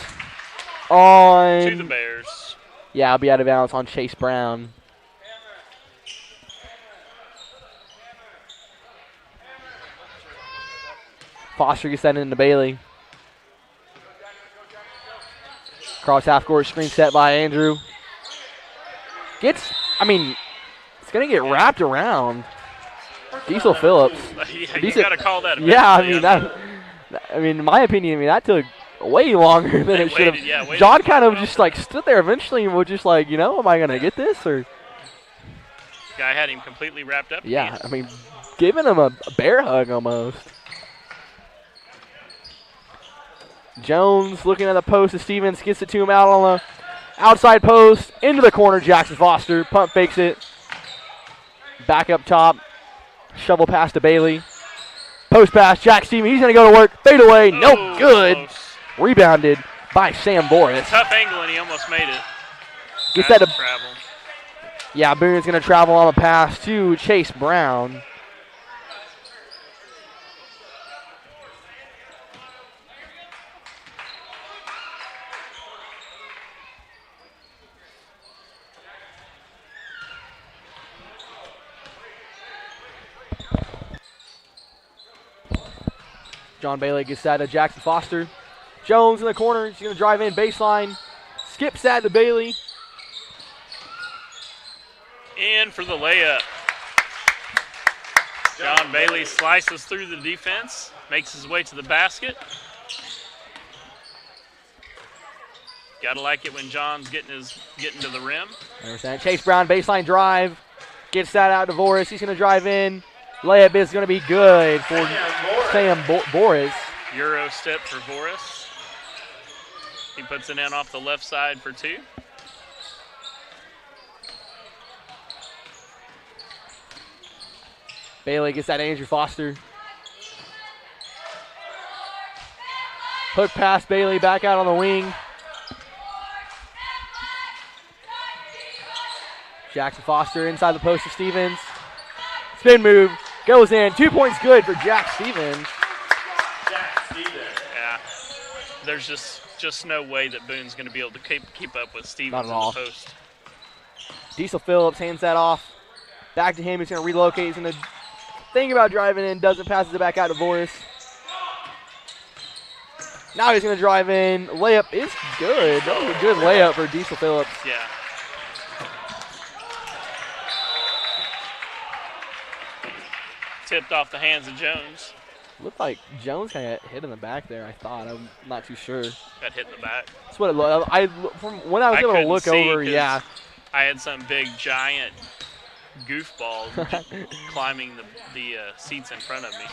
[SPEAKER 1] on...
[SPEAKER 2] To the Bears.
[SPEAKER 1] Yeah, I'll be out of bounds on Chase Brown. Foster gets that into Bailey. Cross half court screen set by Andrew. It's going to get wrapped around. Diesel Phillips.
[SPEAKER 2] Yeah, you got to call that.
[SPEAKER 1] In my opinion, that took way longer than it should have.
[SPEAKER 2] Yeah,
[SPEAKER 1] John kind of just stood there eventually and was just am I going to get this? Or
[SPEAKER 2] guy had him completely wrapped up.
[SPEAKER 1] Yeah, giving him a bear hug almost. Jones looking at the post. Stevens gets it to him out on the outside post. Into the corner, Jackson Foster. Pump fakes it. Back up top. Shovel pass to Bailey. Post pass, Jack Stevens. He's going to go to work. Fade away. No good.
[SPEAKER 2] Close.
[SPEAKER 1] Rebounded by Sam Boris.
[SPEAKER 2] Tough angle, and he almost made it.
[SPEAKER 1] Gets that to
[SPEAKER 2] travel.
[SPEAKER 1] Yeah, Boone's going to travel on the pass to Chase Brown. John Bailey gets that to Jackson Foster. Jones in the corner. He's going to drive in baseline. Skips that to Bailey.
[SPEAKER 2] In for the layup. John Bailey slices through the defense, makes his way to the basket. Gotta like it when John's getting to the rim.
[SPEAKER 1] Chase Brown baseline drive. Gets that out to Voris. He's going to drive in. Layup is going to be good for Sam Boris.
[SPEAKER 2] Euro step for Boris. He puts it in off the left side for 2.
[SPEAKER 1] Bailey gets that to Andrew Foster. Hook pass, Bailey back out on the wing. Jackson Foster inside the post to Stevens. Spin move, goes in. 2 points good for Jack Stevens.
[SPEAKER 3] Jack Stevens.
[SPEAKER 2] there's just no way that Boone's going to be able to keep up with Stevens
[SPEAKER 1] Not at
[SPEAKER 2] in
[SPEAKER 1] all.
[SPEAKER 2] the post.
[SPEAKER 1] Diesel Phillips hands that off. Back to him. He's going to relocate. He's going to think about driving in. Doesn't, passes it back out to Boris. Now he's going to drive in. Layup is good. That was a good layup for Diesel Phillips.
[SPEAKER 2] Yeah. Tipped off the hands of Jones.
[SPEAKER 1] Looked like Jones kind of hit in the back there, I thought. I'm not too sure.
[SPEAKER 2] Got hit in the back.
[SPEAKER 1] That's what it looked like. From when I was able to look over, yeah.
[SPEAKER 2] I had some big, giant goofball climbing the seats in front of me.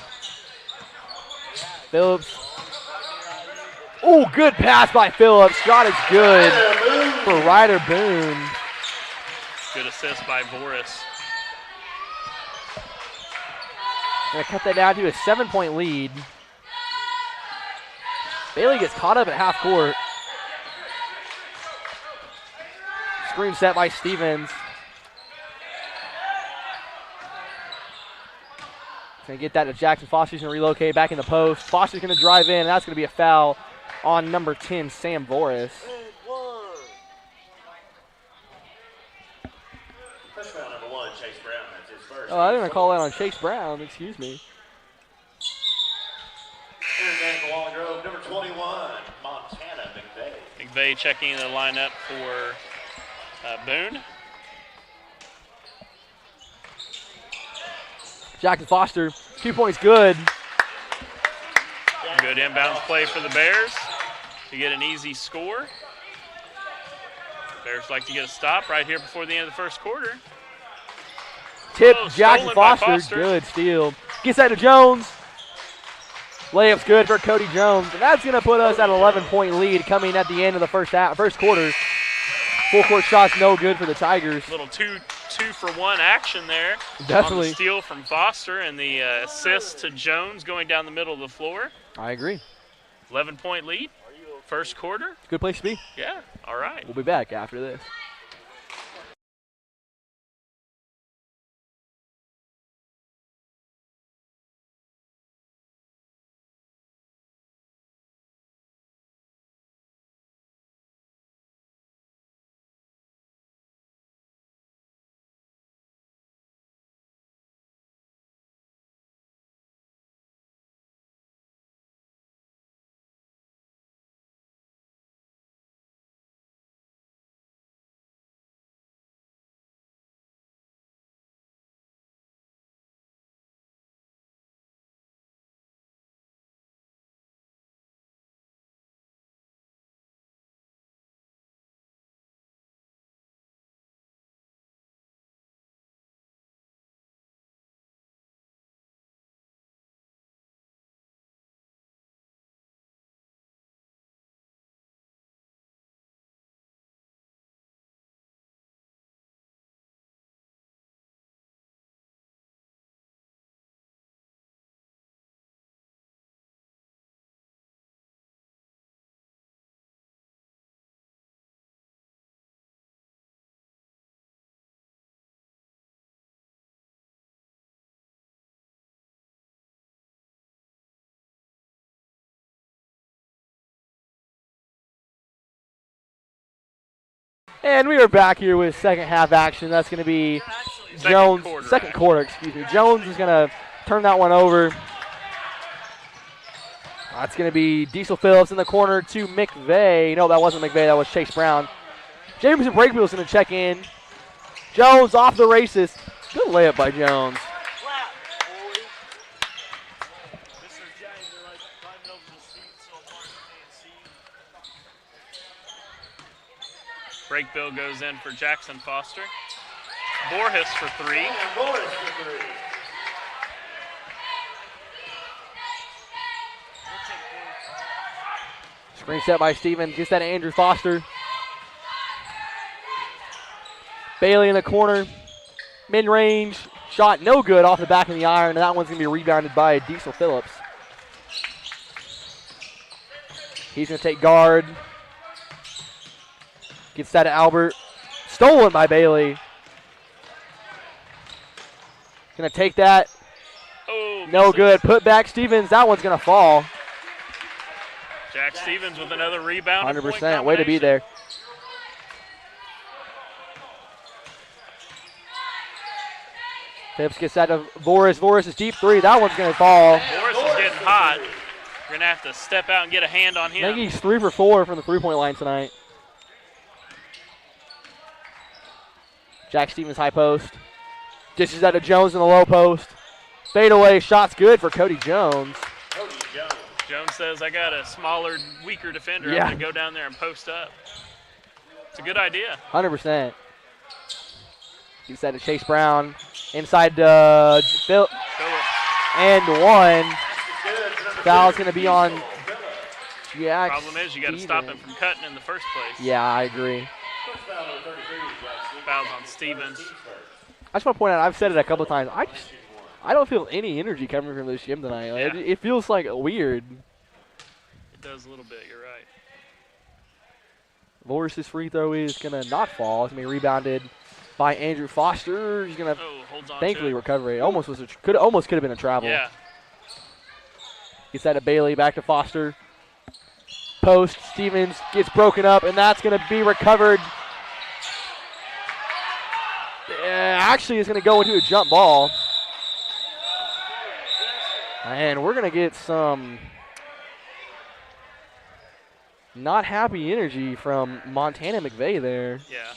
[SPEAKER 1] Phillips. Oh, good pass by Phillips. Shot is good for Ryder Boone.
[SPEAKER 2] Good assist by Boris.
[SPEAKER 1] Gonna cut that down to a 7-point lead. Bailey gets caught up at half court. Screen set by Stevens. Gonna get that to Jackson Foster. He's gonna relocate back in the post. Foster's gonna drive in, and that's gonna be a foul on number 10, Sam Boris.
[SPEAKER 3] First foul number 1, Chase Brown. That's his first.
[SPEAKER 1] Oh, I didn't call that on Chase Brown. Excuse me.
[SPEAKER 3] Intergang for Walnut Grove, number 21, Montana McVeigh.
[SPEAKER 2] McVeigh checking the lineup for Boone.
[SPEAKER 1] Jackson Foster, 2 points good.
[SPEAKER 2] Good inbounds play for the Bears to get an easy score. Bears like to get a stop right here before the end of the first quarter.
[SPEAKER 1] Tip,
[SPEAKER 2] Oh,
[SPEAKER 1] Jackson
[SPEAKER 2] stolen by
[SPEAKER 1] Foster. Good steal. Gets that to Jones. Layup's good for Cody Jones. And that's going to put us at an 11-point lead coming at the end of the first quarter. Full court shots no good for the Tigers.
[SPEAKER 2] Little two for one action there.
[SPEAKER 1] Definitely.
[SPEAKER 2] On the steal from Foster and the assist to Jones going down the middle of the floor.
[SPEAKER 1] I agree.
[SPEAKER 2] 11-point lead. First quarter.
[SPEAKER 1] Good place to be.
[SPEAKER 2] Yeah, all right.
[SPEAKER 1] We'll be back after this. And we are back here with second half action. That's going to be Jones. Second quarter, excuse me. Jones is going to turn that one over. That's going to be Diesel Phillips in the corner to McVeigh. No, that wasn't McVeigh. That was Chase Brown. Jameson Breakfield is going to check in. Jones off the races. Good layup by Jones.
[SPEAKER 2] Break bill goes in for Jackson Foster. Borges for three.
[SPEAKER 3] And Boris for 3.
[SPEAKER 1] Screen set by Stevens. Gets that to Andrew Foster. Bailey in the corner. Mid-range. Shot no good off the back of the iron. And that one's going to be rebounded by Diesel Phillips. He's going to take guard. Gets that to Albert. Stolen by Bailey. Going to take that.
[SPEAKER 2] Oh,
[SPEAKER 1] no good. Put back Stevens. That one's going to fall.
[SPEAKER 2] Jack Stevens with another rebound.
[SPEAKER 1] 100%. Way to be there. Phillips gets that to Boris. Boris is deep three. That one's going to fall.
[SPEAKER 2] Boris is getting hot. We're going to have to step out and get a hand on him.
[SPEAKER 1] I think he's 3 for 4 from the three-point line tonight. Jack Stevens high post. Dishes that to Jones in the low post. Fade away. Shot's good for Cody Jones.
[SPEAKER 2] Jones says, I got a smaller, weaker defender.
[SPEAKER 1] Yeah.
[SPEAKER 2] I'm going to go down there and post up. It's a good idea.
[SPEAKER 1] 100%. Gives that to Chase Brown. Inside Phillips. And one. Foul's going to be on Jack.
[SPEAKER 2] Problem is you got to stop him from cutting in the first place.
[SPEAKER 1] Yeah, I agree.
[SPEAKER 2] Fouls on Stevens.
[SPEAKER 1] I just want to point out, I've said it a couple of times, I don't feel any energy coming from this gym tonight. Like,
[SPEAKER 2] Yeah.
[SPEAKER 1] it feels like weird.
[SPEAKER 2] It does a little bit, you're right.
[SPEAKER 1] Boris's free throw is going to not fall. It's going to be rebounded by Andrew Foster. He's going to
[SPEAKER 2] Holds on
[SPEAKER 1] thankfully
[SPEAKER 2] to it.
[SPEAKER 1] recover it. Almost could have been a travel.
[SPEAKER 2] Yeah.
[SPEAKER 1] Gets that to Bailey, back to Foster. Post, Stevens gets broken up, and that's going to be recovered. Actually, it's going to go into a jump ball. And we're going to get some not happy energy from Montana McVeigh there.
[SPEAKER 2] Yeah.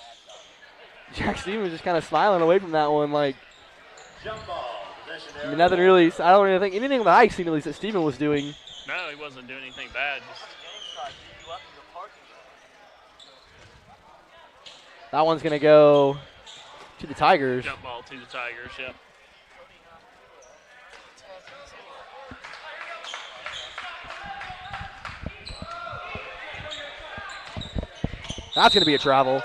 [SPEAKER 1] Jack Stevens just kind of smiling away from that one like
[SPEAKER 3] Jump ball. Possession area.
[SPEAKER 1] nothing really. I don't really think anything that I seen at least that Steven was doing.
[SPEAKER 2] No, he wasn't doing anything bad. Just
[SPEAKER 1] That one's going to go to the Tigers.
[SPEAKER 2] jump ball to the Tigers, yep.
[SPEAKER 1] That's going to be a travel.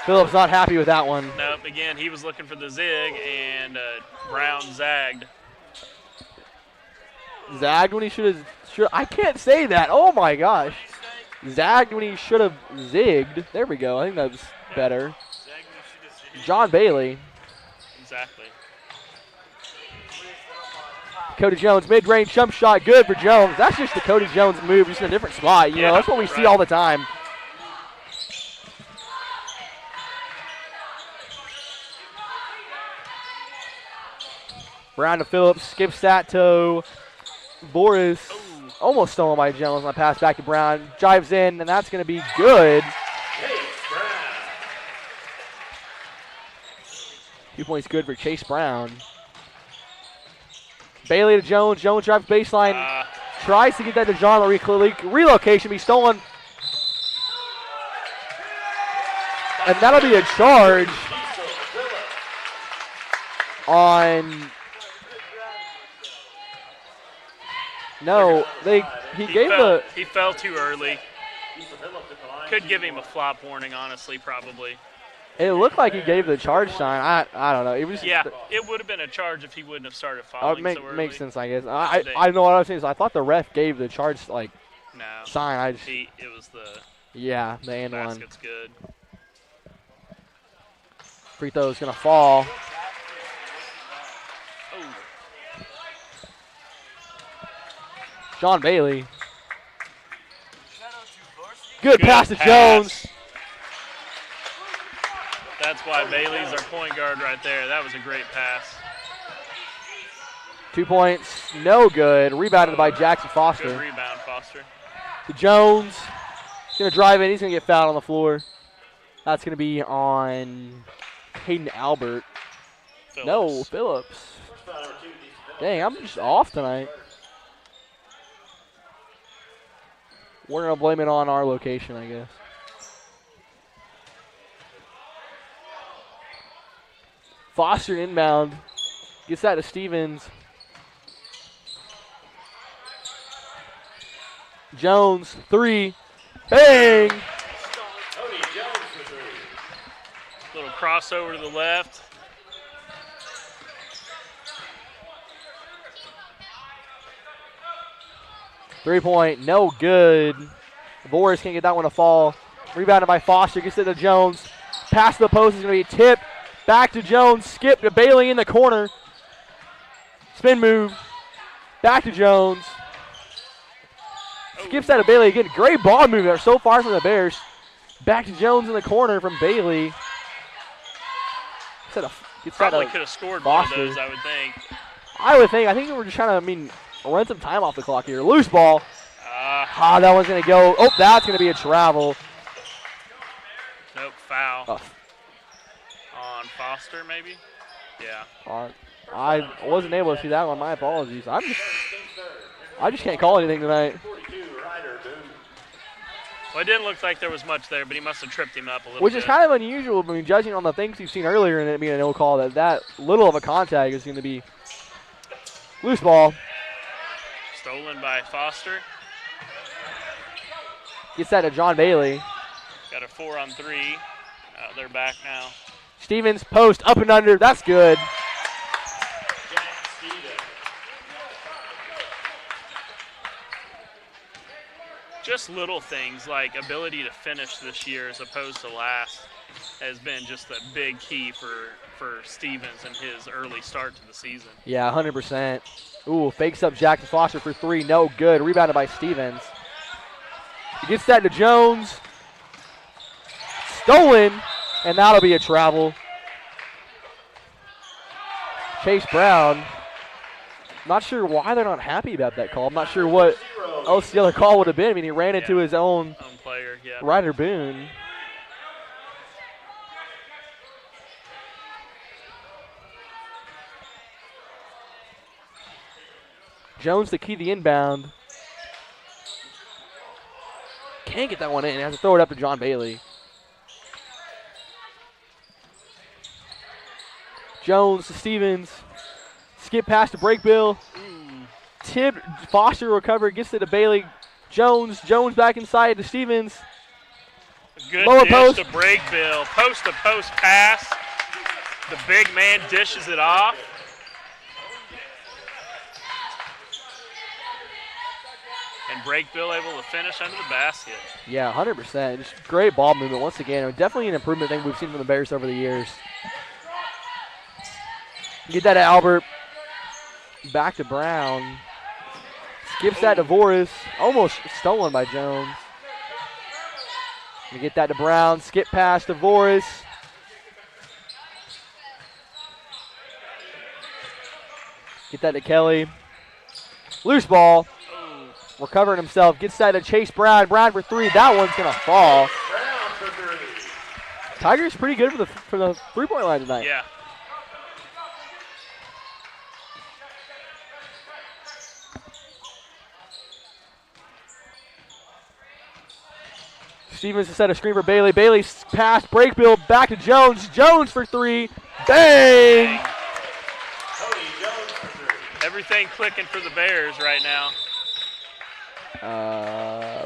[SPEAKER 1] Phillips not happy with that one.
[SPEAKER 2] Nope, again, he was looking for the zig, and Brown zagged.
[SPEAKER 1] Zagged when he should have. I can't say that. Oh my gosh. Zagged when he should have zigged. There we go. I think that was better. John Bailey.
[SPEAKER 2] Exactly.
[SPEAKER 1] Cody Jones, mid-range jump shot, good for Jones. That's just the Cody Jones move, just in a different spot. You know, that's what we see all the time. Brown to Phillips, skips that to Boris. Almost stolen by Jones on the pass back to Brown. Drives in, and that's going to be good. 2 points good for Chase Brown. Bailey to Jones. Jones drives baseline. Tries to get that to John. Relocation be stolen. And that'll be a charge on. No,
[SPEAKER 2] He fell too early. Could give him a flop warning, honestly, probably.
[SPEAKER 1] It looked like he gave the charge sign. I don't know. It was
[SPEAKER 2] it would have been a charge if he wouldn't have started fouling so early.
[SPEAKER 1] Makes sense, I guess. I know what I was saying. I thought the ref gave the charge sign.
[SPEAKER 2] It was the
[SPEAKER 1] the and one.
[SPEAKER 2] basket's good.
[SPEAKER 1] Free throw is gonna fall.
[SPEAKER 2] Oh,
[SPEAKER 1] John Bailey. Good pass to Jones.
[SPEAKER 2] That's why Bailey's our point guard right there. That was a great pass.
[SPEAKER 1] 2 points, no good. Rebounded by Jackson Foster.
[SPEAKER 2] Good rebound, Foster.
[SPEAKER 1] To Jones. He's going to drive in. He's going to get fouled on the floor. That's going to be on Hayden Albert.
[SPEAKER 2] Phillips.
[SPEAKER 1] No, Phillips. Dang, I'm just off tonight. We're going to blame it on our location, I guess. Foster inbound. Gets that to Stevens. Jones, three. Bang!
[SPEAKER 2] Little crossover to the left.
[SPEAKER 1] Three-point, no good. Boris can't get that one to fall. Rebounded by Foster, gets it to Jones. Pass to the post is going to be tipped. Back to Jones, skip to Bailey in the corner. Spin move. Back to Jones. Skips out of Bailey again. Great ball movement so far from the Bears. Back to Jones in the corner from Bailey.
[SPEAKER 2] Probably could have scored one of those, I would think.
[SPEAKER 1] I think we're just trying to, run some time off the clock here. Loose ball. That one's going to go. Oh, that's going to be a travel.
[SPEAKER 2] Nope, foul. On Foster, maybe? Yeah.
[SPEAKER 1] I wasn't able to see that one. My apologies. I just can't call anything tonight.
[SPEAKER 2] Well, it didn't look like there was much there, but he must have tripped him up a little bit.
[SPEAKER 1] Which is kind of unusual, judging on the things you've seen earlier and it being a no call, that little of a contact is going to be loose ball.
[SPEAKER 2] Stolen by Foster.
[SPEAKER 1] Gets that to John Bailey.
[SPEAKER 2] Got a 4-on-3. They're back now.
[SPEAKER 1] Stevens, post, up and under. That's good.
[SPEAKER 2] Just little things like ability to finish this year as opposed to last has been just a big key for Stevens and his early start to the season.
[SPEAKER 1] Yeah, 100%. Ooh, fakes up Jackson Foster for 3. No good. Rebounded by Stevens. He gets that to Jones. Stolen, and that'll be a travel. Chase Brown. Not sure why they're not happy about that call. I'm not sure what else the other call would have been. He ran into his own
[SPEAKER 2] player,
[SPEAKER 1] Ryder Boone. Jones to key the inbound. Can't get that one in. He has to throw it up to John Bailey. Jones to Stevens. Skip past to Breakbill. Tip, Foster recover, gets it to Bailey. Jones back inside to Stevens.
[SPEAKER 2] Good
[SPEAKER 1] lower
[SPEAKER 2] dish
[SPEAKER 1] post
[SPEAKER 2] to Breakbill. Post to post pass. The big man dishes it off. And Breakbill able to finish under the basket.
[SPEAKER 1] Yeah, 100%. Just great ball movement once again. Definitely an improvement thing we've seen from the Bears over the years. Get that to Albert. Back to Brown. Skips that to Voris. Almost stolen by Jones. We get that to Brown. Skip pass to Voris. Get that to Kelly. Loose ball. Recovering himself. Gets that to Chase Brown. Brown for 3. That one's going to fall. Tigers pretty good for the three-point line tonight.
[SPEAKER 2] Yeah.
[SPEAKER 1] Stevens to set a screen for Bailey. Bailey's pass, Breakbill, back to Jones. Jones for 3. Bang!
[SPEAKER 2] Everything clicking for the Bears right now.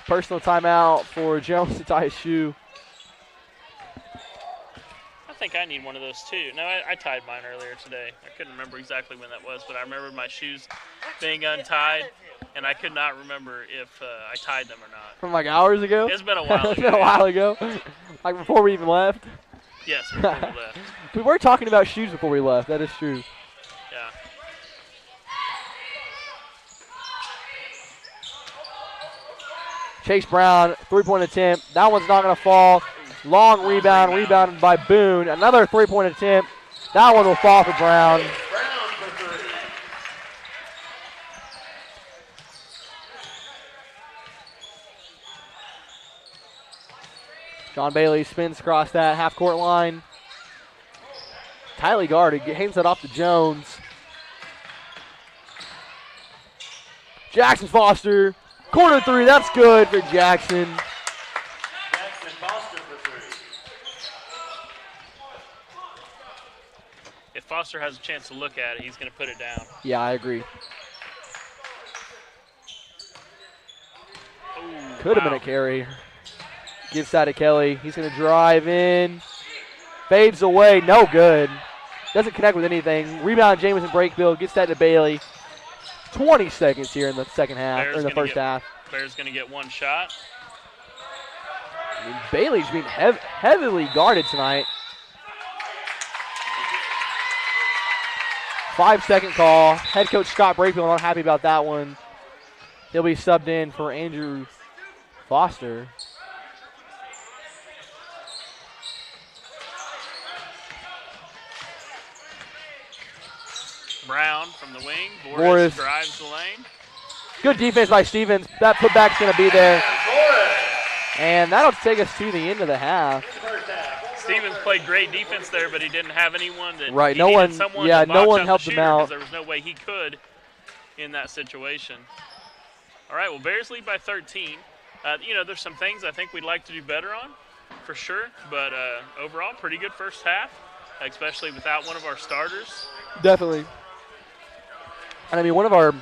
[SPEAKER 1] Personal timeout for Jones to tie his shoe.
[SPEAKER 2] I think I need one of those too. No, I tied mine earlier today. I couldn't remember exactly when that was, but I remember my shoes being untied, and I could not remember if I tied them or not.
[SPEAKER 1] From like hours ago?
[SPEAKER 2] It's been a while ago.
[SPEAKER 1] It's been a while ago. Like before we even left?
[SPEAKER 2] Yes, before we left.
[SPEAKER 1] We were talking about shoes before we left. That is true.
[SPEAKER 2] Yeah.
[SPEAKER 1] Chase Brown, three-point attempt. That one's not going to fall. Long rebound, rebounded by Boone. Another three-point attempt. That one will fall for Brown. John Bailey spins across that half-court line. Tightly guarded, hands it off to Jones. Jackson Foster, corner 3, that's good for Jackson.
[SPEAKER 3] Jackson Foster for 3.
[SPEAKER 2] If Foster has a chance to look at it, he's going to put it down.
[SPEAKER 1] Yeah, I agree. Could have been a carry. Gives that to Kelly. He's going to drive in. Fades away. No good. Doesn't connect with anything. Rebound, Jameson Breakbill. Gets that to Bailey. 20 seconds here in the second half, or in the first half.
[SPEAKER 2] Bears going to get one shot.
[SPEAKER 1] I mean, Bailey's being heavily guarded tonight. 5-second call. Head coach Scott Breakbill not happy about that one. He'll be subbed in for Andrew Foster.
[SPEAKER 2] Brown from the wing.
[SPEAKER 1] Boris.
[SPEAKER 2] Drives the lane.
[SPEAKER 1] Good defense by Stevens. That putback's going to be there. And that'll take us to the end of the half.
[SPEAKER 2] Stevens played great defense there, but he didn't have anyone that
[SPEAKER 1] Right,
[SPEAKER 2] he
[SPEAKER 1] no
[SPEAKER 2] needed
[SPEAKER 1] one-
[SPEAKER 2] someone
[SPEAKER 1] yeah,
[SPEAKER 2] to
[SPEAKER 1] no
[SPEAKER 2] box
[SPEAKER 1] one
[SPEAKER 2] out
[SPEAKER 1] helped
[SPEAKER 2] the
[SPEAKER 1] him
[SPEAKER 2] shooter 'cause
[SPEAKER 1] out.
[SPEAKER 2] there was no way he could in that situation. All right, well, Bears lead by 13. There's some things I think we'd like to do better on, for sure. But overall, pretty good first half, especially without one of our starters.
[SPEAKER 1] Definitely. And I mean, one of our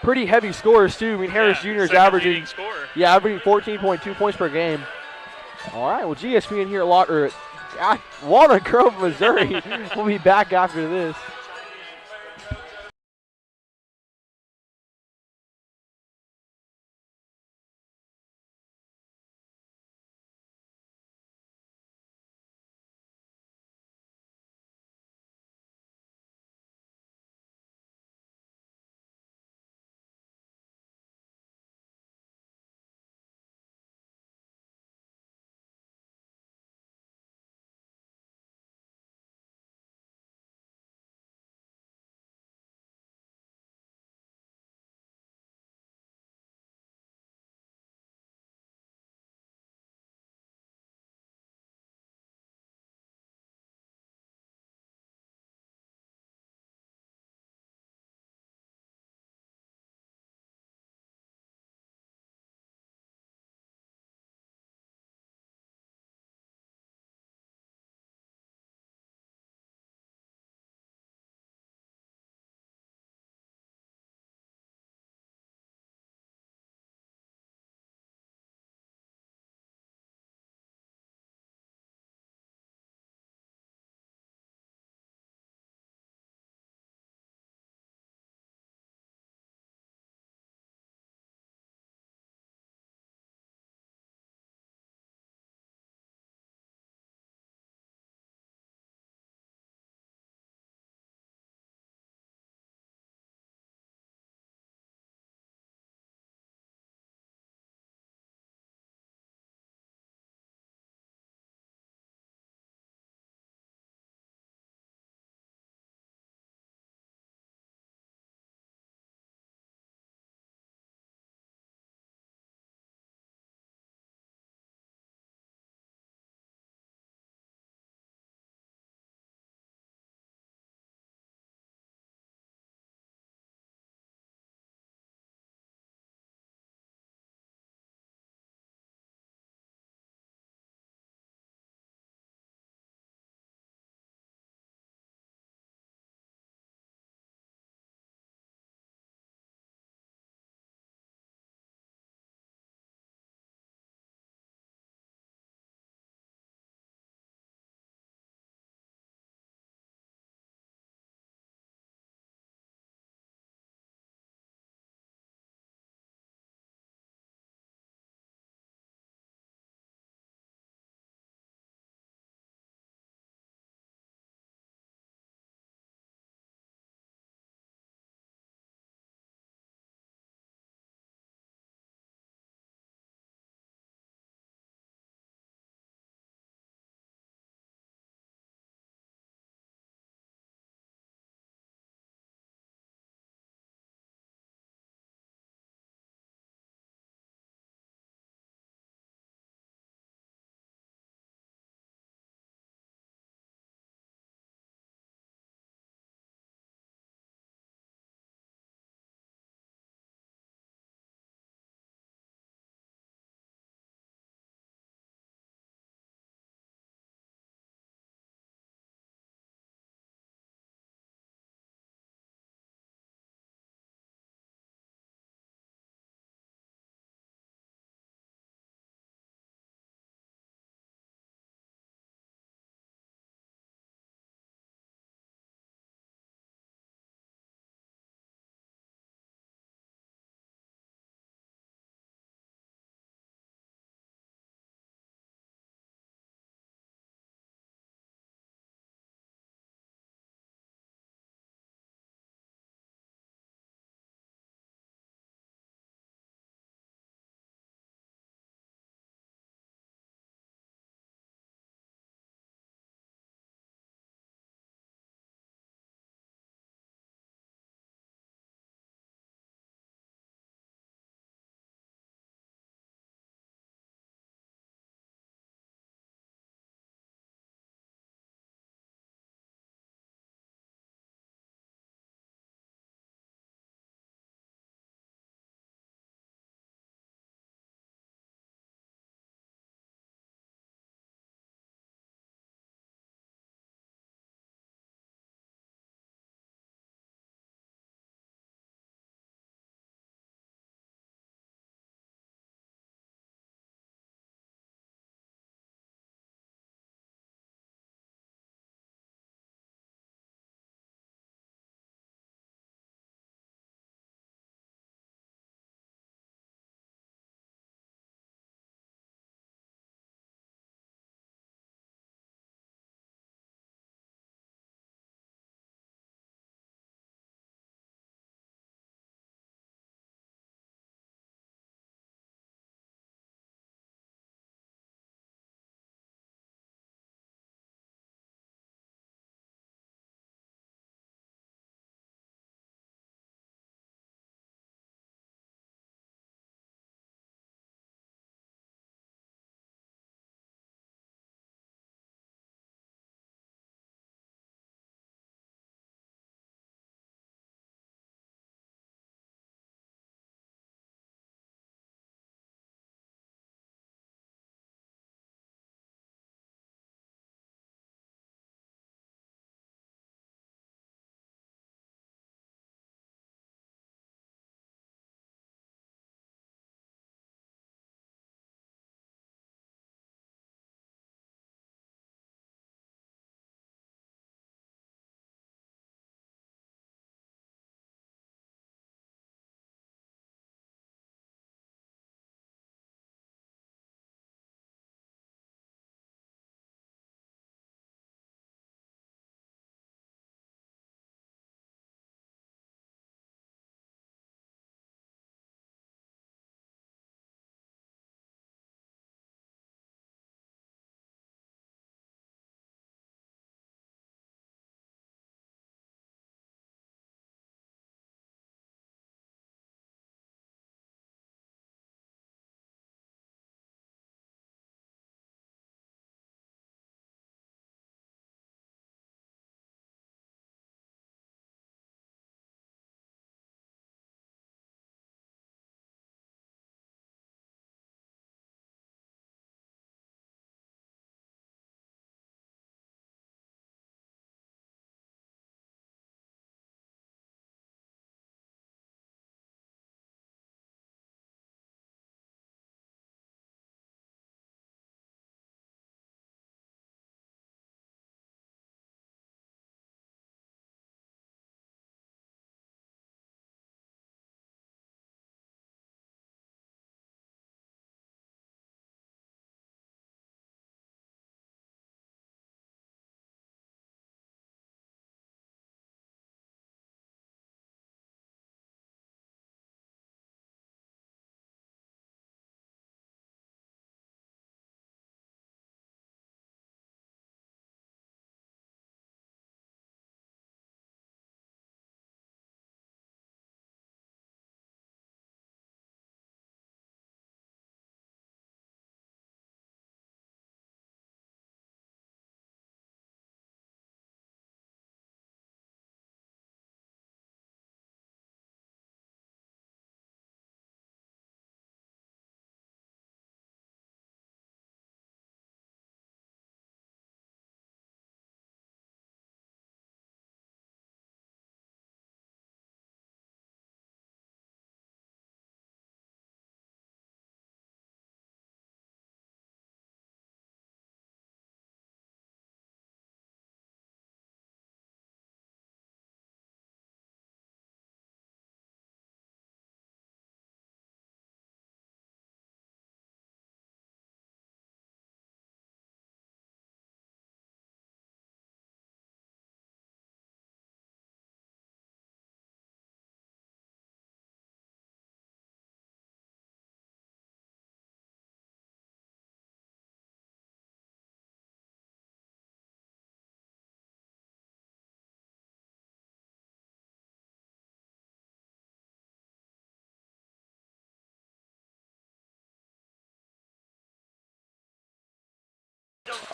[SPEAKER 1] pretty heavy scorers, too. I mean, Harris Jr. is
[SPEAKER 2] second
[SPEAKER 1] averaging,
[SPEAKER 2] leading scorer.
[SPEAKER 1] averaging 14.2 points per game. All right, well, GSPN here at Walnut Grove, Missouri. We'll be back after this.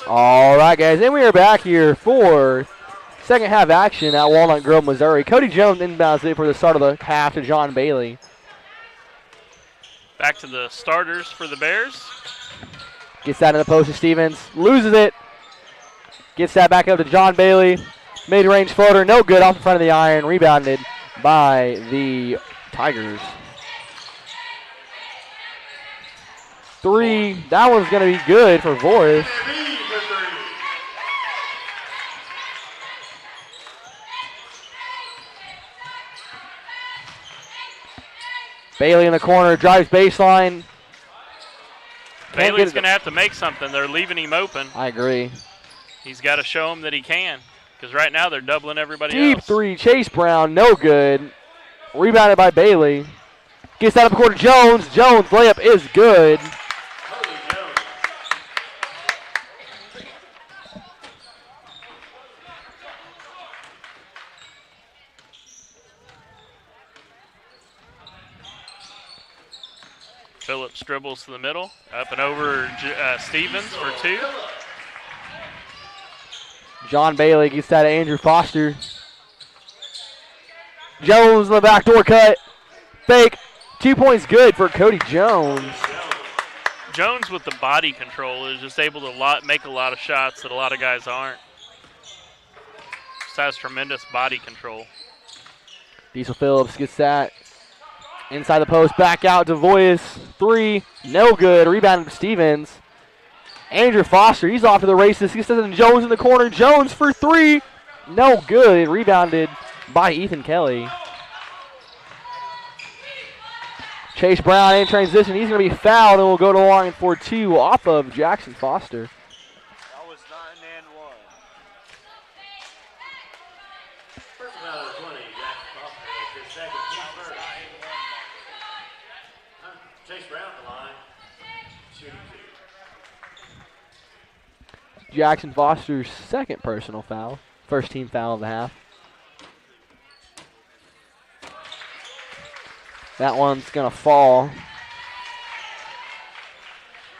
[SPEAKER 1] All right, guys, and we are back here for second half action at Walnut Grove, Missouri. Cody Jones inbounds it for the start of the half to John Bailey.
[SPEAKER 2] Back to the starters for the Bears.
[SPEAKER 1] Gets that in the post to Stevens. Loses it. Gets that back up to John Bailey. Mid-range floater, no good off the front of the iron. Rebounded by the Tigers. Three. That one's going to be good for Voris. Bailey in the corner, drives baseline.
[SPEAKER 2] Bailey's going to have to make something. They're leaving him open.
[SPEAKER 1] I agree.
[SPEAKER 2] He's got to show him that he can, because right now they're doubling everybody
[SPEAKER 1] Deep
[SPEAKER 2] else.
[SPEAKER 1] three, Chase Brown, no good. Rebounded by Bailey. Gets that up the court to Jones. Jones, layup is good.
[SPEAKER 2] Phillips dribbles to the middle, up and over Stevens for two.
[SPEAKER 1] John Bailey gets that to Andrew Foster. Jones in the backdoor cut. Fake. 2 points good for Cody Jones.
[SPEAKER 2] Jones with the body control is just able to make a lot of shots that a lot of guys aren't. Just has tremendous body control.
[SPEAKER 1] Diesel Phillips gets that. Inside the post, back out to Voyas. Three, no good. Rebounded to Stevens. Andrew Foster, he's off to the races. He says Jones in the corner. Jones for three, no good. Rebounded by Ethan Kelly. Chase Brown in transition. He's going to be fouled and will go to line for two off of Jackson Foster.
[SPEAKER 3] That was 9 and 1. First foul of 20, Jackson Foster. His second, team first. Chase Brown the line, shooting two.
[SPEAKER 1] Jackson Foster's second personal foul. First team foul of the half. That one's going to fall.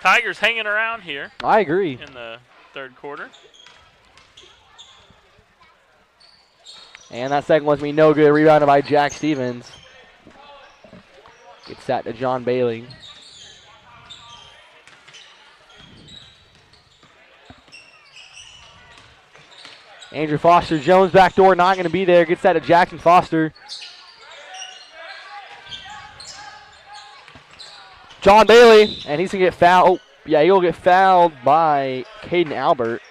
[SPEAKER 2] Tigers hanging around here
[SPEAKER 1] I agree.
[SPEAKER 2] in the third quarter.
[SPEAKER 1] And that second one's going to be no good. Rebounded by Jack Stevens. Gets that to John Bailey. Andrew Foster, Jones backdoor, not going to be there. Gets that to Jackson Foster. John Bailey, and he's going to get fouled. Oh, yeah, he'll get fouled by Caden Albert.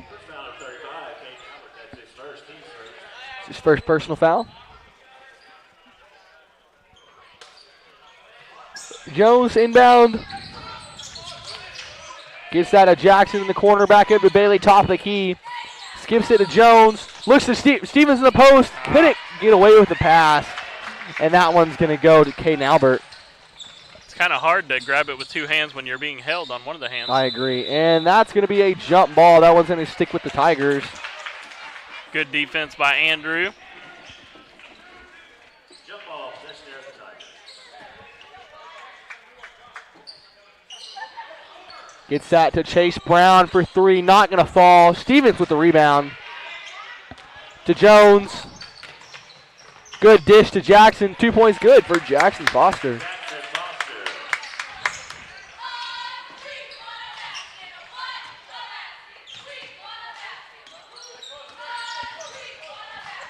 [SPEAKER 3] First foul of 35, Caden Albert. That's his first, team's first.
[SPEAKER 1] It's his first personal foul. Jones inbound. Gives that to Jackson in the corner, back up to Bailey, top of the key. Skips it to Jones. Looks to Stevens in the post. Couldn't get away with the pass. And that one's going to go to Caden Albert.
[SPEAKER 2] It's kind of hard to grab it with two hands when you're being held on one of the hands.
[SPEAKER 1] I agree. And that's going to be a jump ball. That one's going to stick with the Tigers.
[SPEAKER 2] Good defense by Andrew.
[SPEAKER 3] Jump ball, possession there for the Tigers.
[SPEAKER 1] Gets that to Chase Brown for three. Not going to fall. Stevens with the rebound. To Jones. Good dish to Jackson. 2 points good for Jackson Foster.
[SPEAKER 3] Jackson Foster.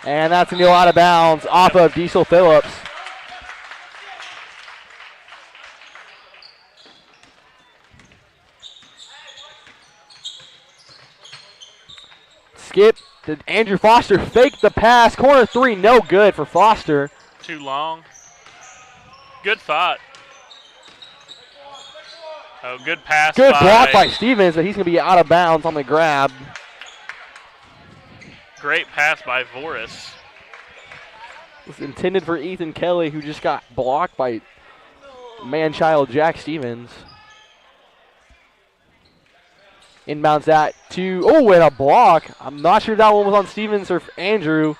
[SPEAKER 1] And that's going to be out of bounds off of Diesel Phillips. Skip to Andrew Foster. Faked the pass. Corner three. No good for Foster.
[SPEAKER 2] Too long. Good thought. Oh, good pass.
[SPEAKER 1] Good block by Stevens, but he's going to be out of bounds on the grab.
[SPEAKER 2] Great pass by Voris.
[SPEAKER 1] It's intended for Ethan Kelly, who just got blocked by man-child Jack Stevens. Inbounds that to, oh, and a block. I'm not sure if that one was on Stevens or Andrew.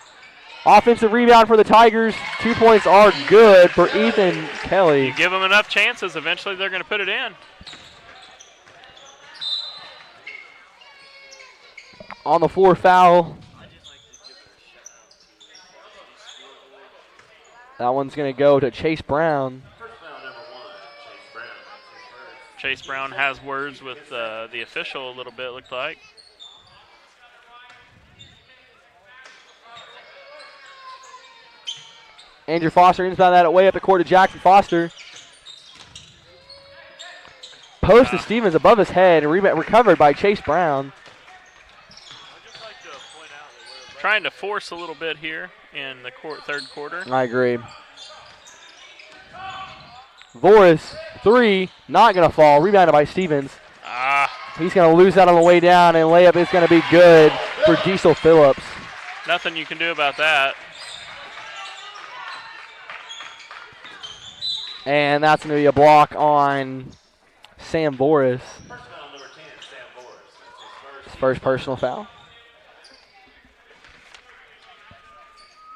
[SPEAKER 1] Offensive rebound for the Tigers. 2 points are good for Ethan Kelly.
[SPEAKER 2] You give them enough chances, eventually they're going to put it in.
[SPEAKER 1] On the floor foul. That one's going to go to Chase Brown.
[SPEAKER 2] Chase Brown has words with the official a little bit, looked like.
[SPEAKER 1] Andrew Foster inbound that way up the court to Jackson Foster. Post to Stevens above his head and recovered by Chase Brown.
[SPEAKER 2] Trying to force a little bit here in the third quarter.
[SPEAKER 1] I agree. Voris, 3, not going to fall. Rebounded by Stevens. He's going to lose that on the way down, and layup is going to be good for Diesel Phillips.
[SPEAKER 2] Nothing you can do about that.
[SPEAKER 1] And that's going to be a block on Sam Voris. His first personal foul.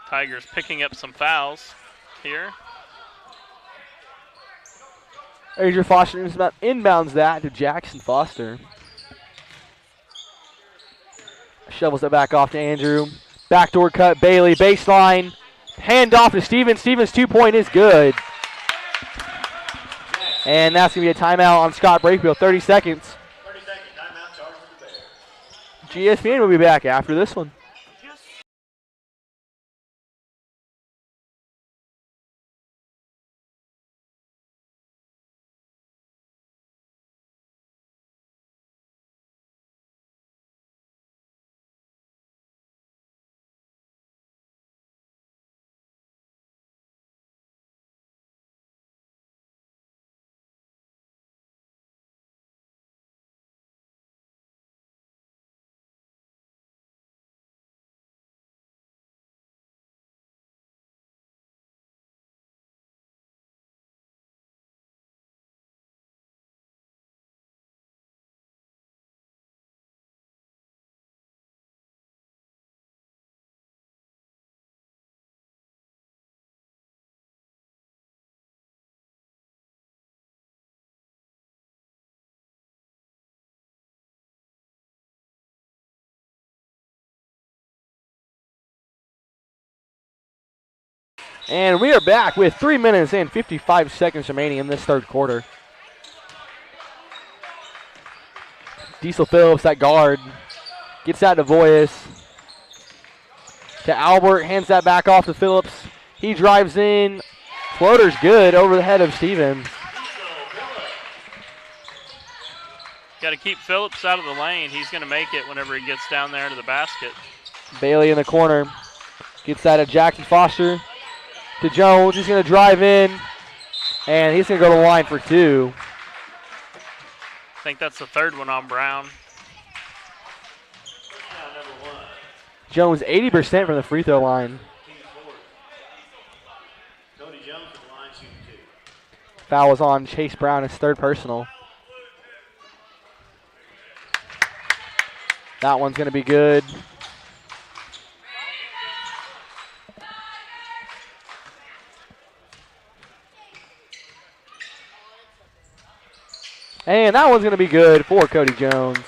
[SPEAKER 2] Tigers picking up some fouls here.
[SPEAKER 1] Andrew Foster inbounds that to Jackson Foster. Shovels it back off to Andrew. Backdoor cut, Bailey, baseline. Hand off to Stevens. Stevens' 2-point is good. And that's going to be a timeout on Scott Brakefield. 30 seconds.
[SPEAKER 3] 30-second timeout charge for the Bears.
[SPEAKER 1] GSPN will be back after this one. And we are back with 3 minutes and 55 seconds remaining in this third quarter. Diesel Phillips at guard. Gets that to Voyes. To Albert, hands that back off to Phillips. He drives in. Floater's good over the head of Stevens.
[SPEAKER 2] Got to keep Phillips out of the lane. He's going to make it whenever he gets down there to the basket.
[SPEAKER 1] Bailey in the corner. Gets that to Jackson Foster. To Jones. He's going to drive in. And he's going to go to the line for 2.
[SPEAKER 2] I think that's the third one on Brown.
[SPEAKER 1] Jones 80% from the free throw line. Foul was on Chase Brown, his third personal. That one's going to be good. And that one's going to be good for Cody Jones.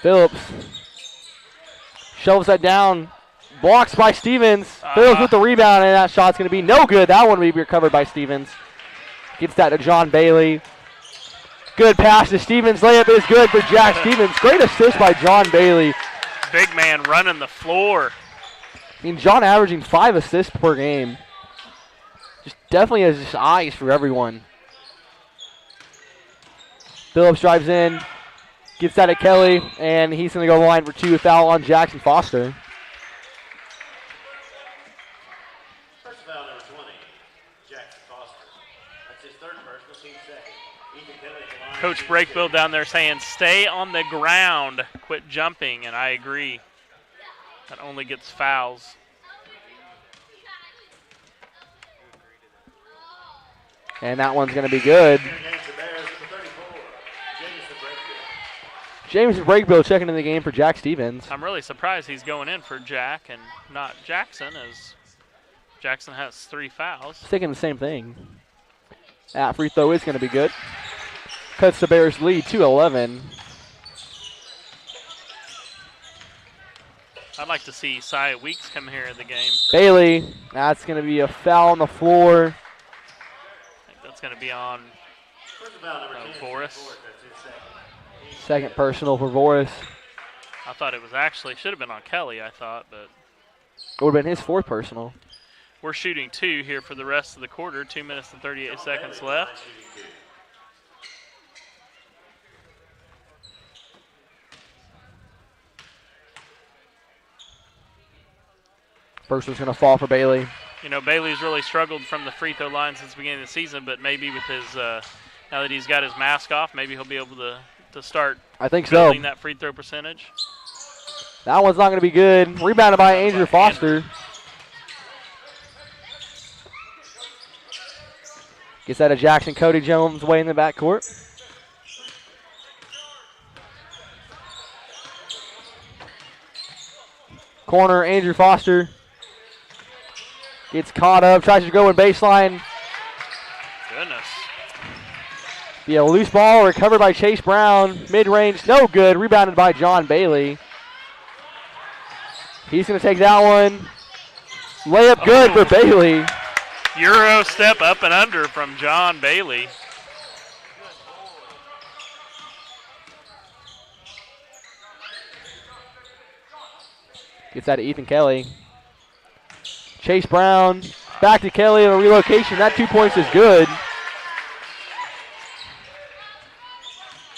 [SPEAKER 1] Phillips shoves that down. Blocks by Stevens. Phillips with the rebound, and that shot's going to be no good. That one will be recovered by Stevens. Gets that to John Bailey. Good pass to Stevens. Layup is good for Jack Stevens. Great assist by John Bailey.
[SPEAKER 2] Big man running the floor.
[SPEAKER 1] I mean, John averaging 5 assists per game. Just definitely has just eyes for everyone. Phillips drives in. Gets that to Kelly, and he's going to go to the line for 2. Foul on Jackson Foster.
[SPEAKER 3] First foul, number 20, Jackson Foster. That's his third personal, team second. Ethan Kelly at the line.
[SPEAKER 2] Coach Brakefield down there saying, stay on the ground, quit jumping, and I agree. That only gets fouls.
[SPEAKER 1] And that one's going to be good. James Brakebill checking in the game for Jack Stevens.
[SPEAKER 2] I'm really surprised he's going in for Jack and not Jackson, as Jackson has 3 fouls.
[SPEAKER 1] Thinking the same thing. That free throw is going to be good. Cuts the Bears' lead to 11.
[SPEAKER 2] I'd like to see Cy Weeks come here in the game.
[SPEAKER 1] Bailey, that's going to be a foul on the floor.
[SPEAKER 2] I think that's going to be on Boris.
[SPEAKER 1] Second personal for Boris.
[SPEAKER 2] I thought it was actually, should have been on Kelly, I thought, but
[SPEAKER 1] It would have been his fourth personal.
[SPEAKER 2] we're shooting 2 here for the rest of the quarter. 2 minutes and 38 seconds left.
[SPEAKER 1] First one's going to fall for Bailey.
[SPEAKER 2] You know, Bailey's really struggled from the free throw line since the beginning of the season, but maybe with his, now that he's got his mask off, maybe he'll be able to start
[SPEAKER 1] I think so.
[SPEAKER 2] building that free throw percentage.
[SPEAKER 1] That one's not going to be good. Rebounded by Andrew Foster. Gets that to Jackson. Cody Jones way in the backcourt. Corner, Andrew Foster. Gets caught up, tries to go in baseline.
[SPEAKER 2] Goodness.
[SPEAKER 1] Be a loose ball recovered by Chase Brown. Mid-range, no good. Rebounded by John Bailey. He's going to take that one. Layup good for Bailey.
[SPEAKER 2] Euro step up and under from John Bailey.
[SPEAKER 1] Gets that to Ethan Kelly. Chase Brown, back to Kelly on a relocation. That 2 points is good.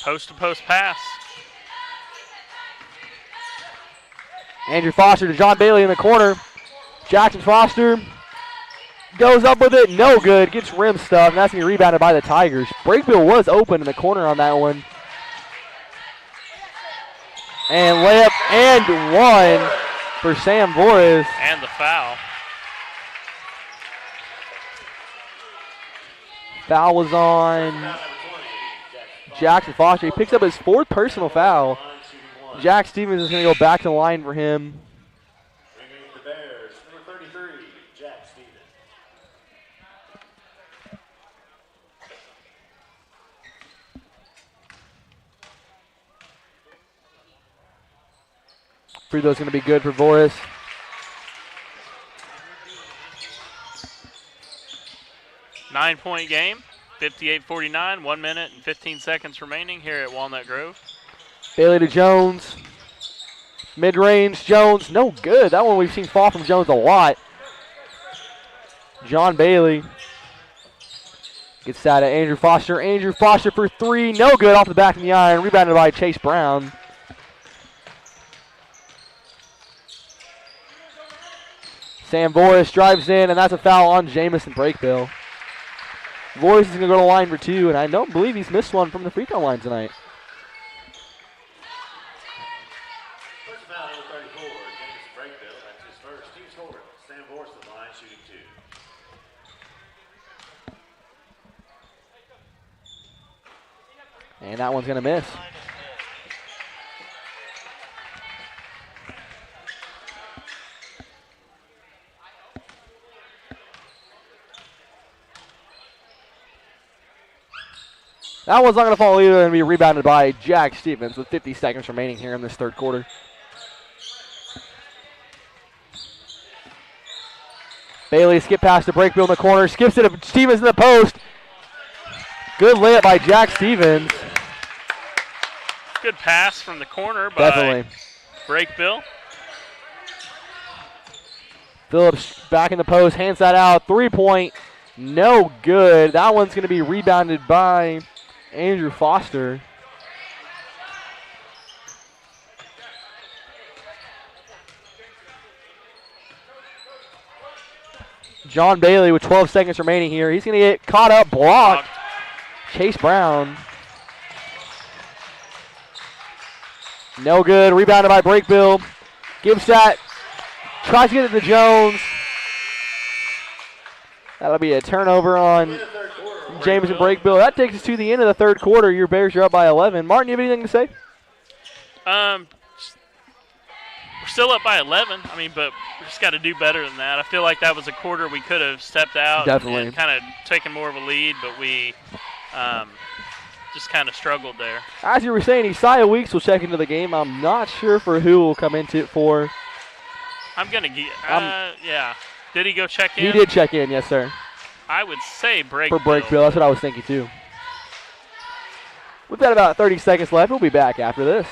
[SPEAKER 2] Post-to-post pass.
[SPEAKER 1] Andrew Foster to John Bailey in the corner. Jackson Foster goes up with it, no good. Gets rim stuff, and that's going to be rebounded by the Tigers. Brakebill was open in the corner on that one. And layup and one for Sam Boris.
[SPEAKER 2] And the foul.
[SPEAKER 1] Foul was on Jackson Foster. He picks up his fourth personal foul. Jack Stevens is going to go back to the line for him.
[SPEAKER 3] Bringing the Bears, number 33, Jack Stevens.
[SPEAKER 1] Free throw's going to be good for Boris.
[SPEAKER 2] Nine-point game, 58-49, 1 minute and 15 seconds remaining here at Walnut Grove.
[SPEAKER 1] Bailey to Jones. Mid-range, Jones, no good. That one we've seen fall from Jones a lot. John Bailey gets that to Andrew Foster. Andrew Foster for three, no good off the back of the iron. Rebounded by Chase Brown. Sam Boris drives in, and that's a foul on Jamison Brakebill. Boris is going to go to the line for two, and I don't believe he's missed one from the free throw line tonight.
[SPEAKER 3] First foul, number 34, Jamison Brakebill. That's his first. Team scorer. Sam Boris to the line, shooting two.
[SPEAKER 1] And that one's going to miss. That one's not going to fall either and be rebounded by Jack Stevens with 50 seconds remaining here in this third quarter. Bailey skip pass to Brakebill in the corner. Skips it to Stevens in the post. Good layup by Jack Stevens.
[SPEAKER 2] Good pass from the corner by
[SPEAKER 1] Definitely.
[SPEAKER 2] Brakebill.
[SPEAKER 1] Phillips back in the post. Hands that out. 3-point. No good. That one's going to be rebounded by Andrew Foster. John Bailey with 12 seconds remaining here. He's going to get caught up, blocked. Chase Brown. No good. Rebounded by Brakebill. Gives that. Tries to get it to Jones. That'll be a turnover on Jameson Brakebill. That takes us to the end of the third quarter. Your Bears are up by 11. Martin, you have anything to say?
[SPEAKER 2] We're still up by 11. I mean, but we just got to do better than that. I feel like that was a quarter we could have stepped out
[SPEAKER 1] Definitely.
[SPEAKER 2] and kind of taken more of a lead, but we just kind of struggled there.
[SPEAKER 1] As you were saying, Isaiah Weeks will check into the game. I'm not sure for who will come into it for.
[SPEAKER 2] I'm going to get yeah. Did he go check in?
[SPEAKER 1] He did check in, yes, sir.
[SPEAKER 2] I would say break
[SPEAKER 1] For break bill, that's what I was thinking, too. We've got about 30 seconds left. We'll be back after this.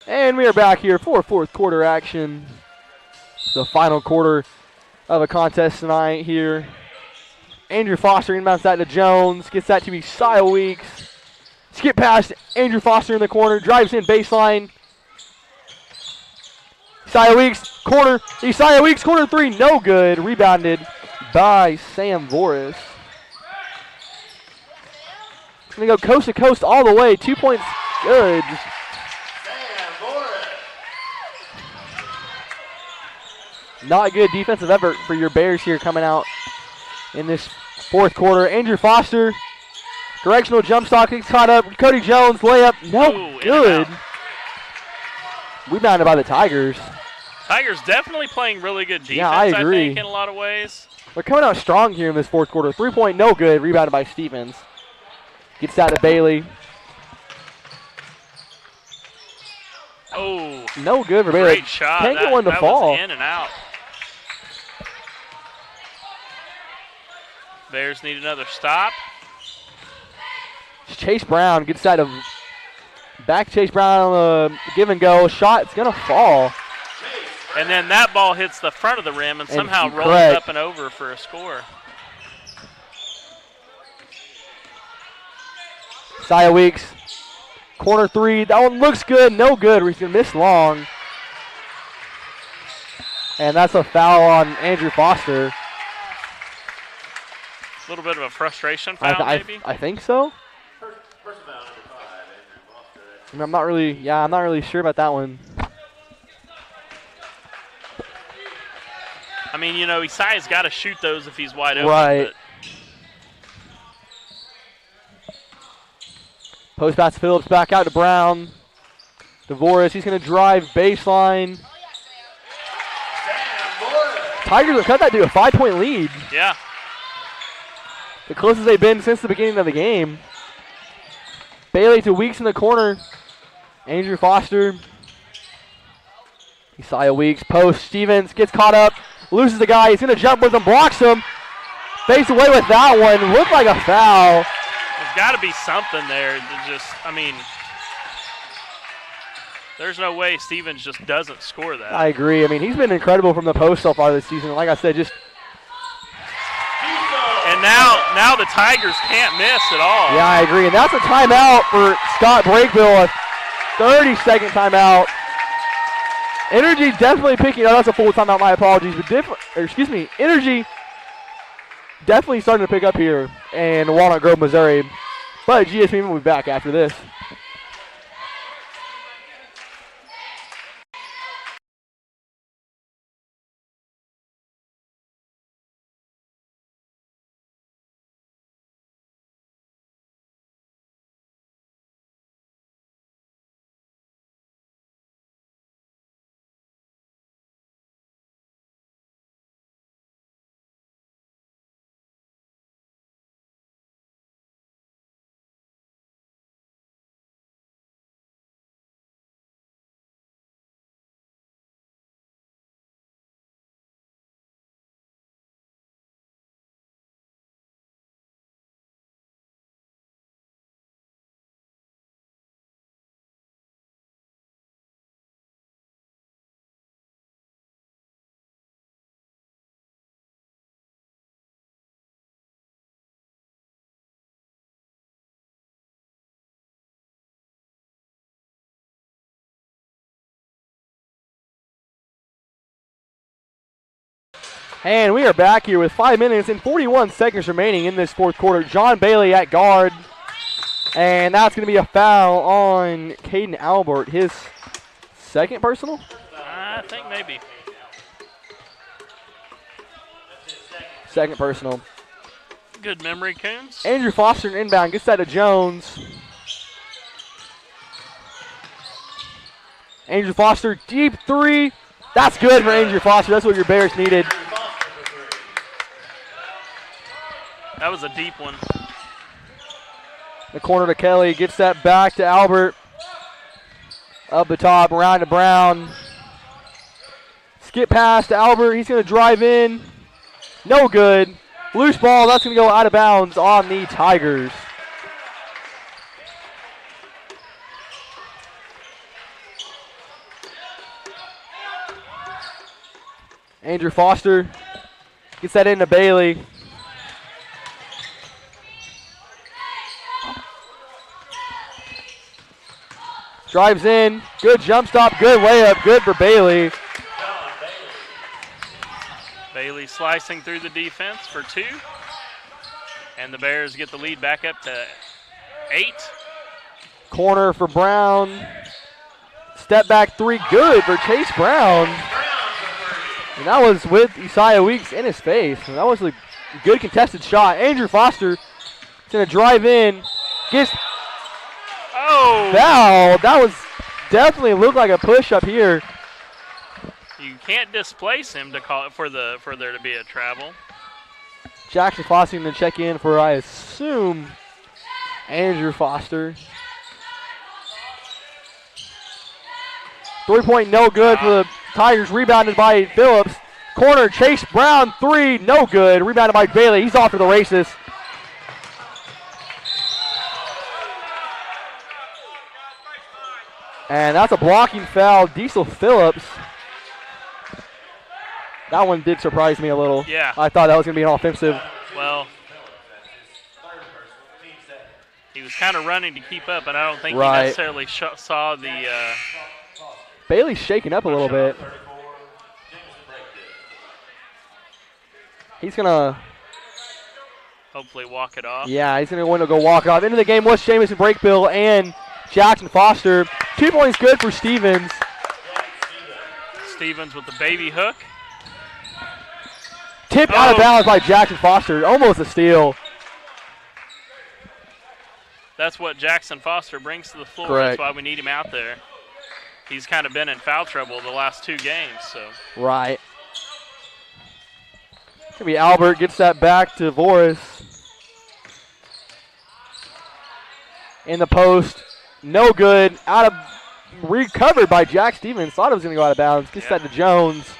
[SPEAKER 1] And we are back here for fourth quarter action. The final quarter of a contest tonight here. Andrew Foster inbounds that to Jones. Gets that to Isaiah Weeks. Skip past Andrew Foster in the corner. Drives in baseline. Isaiah Weeks, corner. Isaiah Weeks, corner three. No good. Rebounded by Sam Voris. Going to go coast to coast all the way. 2 points. Good. Not good defensive effort for your Bears here coming out in this fourth quarter. Andrew Foster, directional jump stop, gets caught up. Cody Jones, layup, no good. Rebounded by the Tigers.
[SPEAKER 2] Tigers definitely playing really good defense,
[SPEAKER 1] yeah, I agree.
[SPEAKER 2] think, in a lot of ways.
[SPEAKER 1] They're coming out strong here in this fourth quarter. 3-point, no good, rebounded by Stevens. Gets that to Bailey.
[SPEAKER 2] Oh,
[SPEAKER 1] no good for Bailey.
[SPEAKER 2] Great shot.
[SPEAKER 1] Can't get one to fall.
[SPEAKER 2] Was in and out. Bears need another stop.
[SPEAKER 1] Chase Brown gets that to back. Chase Brown on the give and go shot. It's gonna fall.
[SPEAKER 2] And then that ball hits the front of the rim and somehow rolls up and over for a score.
[SPEAKER 1] Isaiah Weeks, corner three. That one looks good. No good. He's gonna miss long. And that's a foul on Andrew Foster.
[SPEAKER 2] A little bit of a frustration foul, maybe?
[SPEAKER 1] I think so.
[SPEAKER 3] First foul, number 5, Andrew Foster.
[SPEAKER 1] I mean, I'm not really sure about that one.
[SPEAKER 2] I mean, you know, Isaiah's got to shoot those if he's wide open.
[SPEAKER 1] Right. Post pass to Phillips, back out to Brown. DeVoris, he's going to drive baseline. Tigers have cut that to a 5-point lead.
[SPEAKER 2] Yeah.
[SPEAKER 1] The closest they've been since the beginning of the game. Bailey to Weeks in the corner. Andrew Foster. Isaiah Weeks, post. Stevens gets caught up. Loses the guy. He's going to jump with him. Blocks him. Fades away with that one. Looked like a foul.
[SPEAKER 2] There's got to be something there. I mean, there's no way Stevens just doesn't score that.
[SPEAKER 1] I agree. I mean, he's been incredible from the post so far this season. Like I said, just.
[SPEAKER 2] And now the Tigers can't miss at all.
[SPEAKER 1] Yeah, I agree. And that's a timeout for Scott Breakville, a 30-second timeout. Energy definitely picking up. That's a full timeout, my apologies. But Energy definitely starting to pick up here in Walnut Grove, Missouri. But GSP will be back after this. And we are back here with 5 minutes and 41 seconds remaining in this fourth quarter. John Bailey at guard. And that's going to be a foul on Caden Albert, his second personal?
[SPEAKER 2] I think maybe.
[SPEAKER 1] Second personal.
[SPEAKER 2] Good memory, Coons.
[SPEAKER 1] Andrew Foster inbound, gets that to Jones. Andrew Foster, deep three. That's good for Andrew Foster. That's what your Bears needed.
[SPEAKER 2] That was a deep one.
[SPEAKER 1] The corner to Kelly, gets that back to Albert. Up the top, around to Brown. Skip pass to Albert. He's going to drive in. No good. Loose ball. That's going to go out of bounds on the Tigers. Andrew Foster gets that into Bailey. Drives in. Good jump stop. Good layup. Good for Bailey.
[SPEAKER 2] Bailey slicing through the defense for 2. And the Bears get the lead back up to 8.
[SPEAKER 1] Corner for Brown. Step back 3. Good for Chase Brown. And that was with Isaiah Weeks in his face. And that was a good contested shot. Andrew Foster is going to drive in. Gets foul. That was definitely looked like a push up here.
[SPEAKER 2] You can't displace him to call it for there to be a travel.
[SPEAKER 1] Jackson Foster going to check in for, I assume, Andrew Foster. 3-point no good for the Tigers. Rebounded by Phillips. Corner, Chase Brown, 3, no good. Rebounded by Bailey. He's off to the races. And that's a blocking foul. Diesel Phillips. That one did surprise me a little.
[SPEAKER 2] Yeah.
[SPEAKER 1] I thought that was going to be an offensive.
[SPEAKER 2] Well, he was kind of running to keep up, and I don't think he
[SPEAKER 1] Right.
[SPEAKER 2] necessarily saw the.
[SPEAKER 1] Bailey's shaking up a little bit. He's going to.
[SPEAKER 2] Hopefully walk it off.
[SPEAKER 1] Yeah, he's going to want to go walk it off. Into the game was Jamison Brakebill and Jackson Foster. 2 points good for Stevens.
[SPEAKER 2] Stevens with the baby hook.
[SPEAKER 1] Tipped out of bounds by Jackson Foster. Almost a steal.
[SPEAKER 2] That's what Jackson Foster brings to the floor.
[SPEAKER 1] Correct.
[SPEAKER 2] That's why we need him out there. He's kind of been in foul trouble the last 2 games. So
[SPEAKER 1] Right. It's going to be Albert. Gets that back to Voris. In the post. No good. Out of recovered by Jack Stevens. Thought it was going to go out of bounds. Gets that to Jones.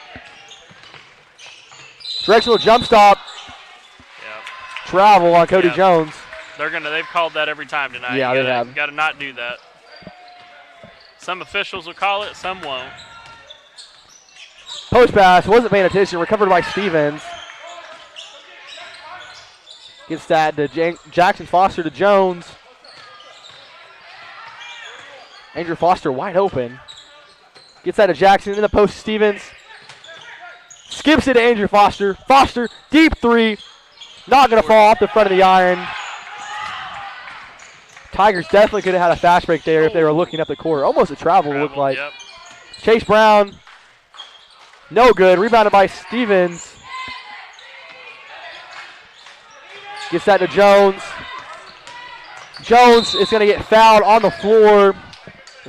[SPEAKER 1] Directional jump stop.
[SPEAKER 2] Yep.
[SPEAKER 1] Travel on Cody Jones.
[SPEAKER 2] They've called that every time tonight.
[SPEAKER 1] Yeah, they have.
[SPEAKER 2] Got to not do that. Some officials will call it, some won't.
[SPEAKER 1] Post pass. Wasn't paying attention. Recovered by Stevens. Gets that to Jackson Foster to Jones. Andrew Foster wide open. Gets that to Jackson. In the post, Stevens. Skips it to Andrew Foster. Foster, deep 3. Not going to fall off the front of the iron. Tigers definitely could have had a fast break there if they were looking up the court. Almost a travel looked like.
[SPEAKER 2] Yep.
[SPEAKER 1] Chase Brown. No good. Rebounded by Stevens. Gets that to Jones. Jones is going to get fouled on the floor.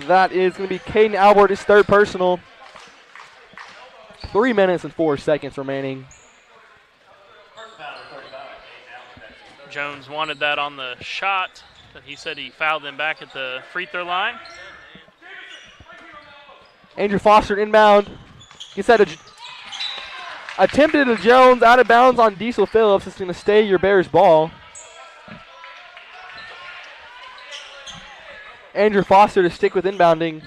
[SPEAKER 1] That is going to be Caden Albert, his 3rd personal. 3 minutes and 4 seconds remaining.
[SPEAKER 2] Jones wanted that on the shot, but he said he fouled him back at the free throw line.
[SPEAKER 1] Andrew Foster inbound. Gets that to attempted to Jones, out of bounds on Diesel Phillips. It's going to stay your Bears ball. Andrew Foster to stick with inbounding.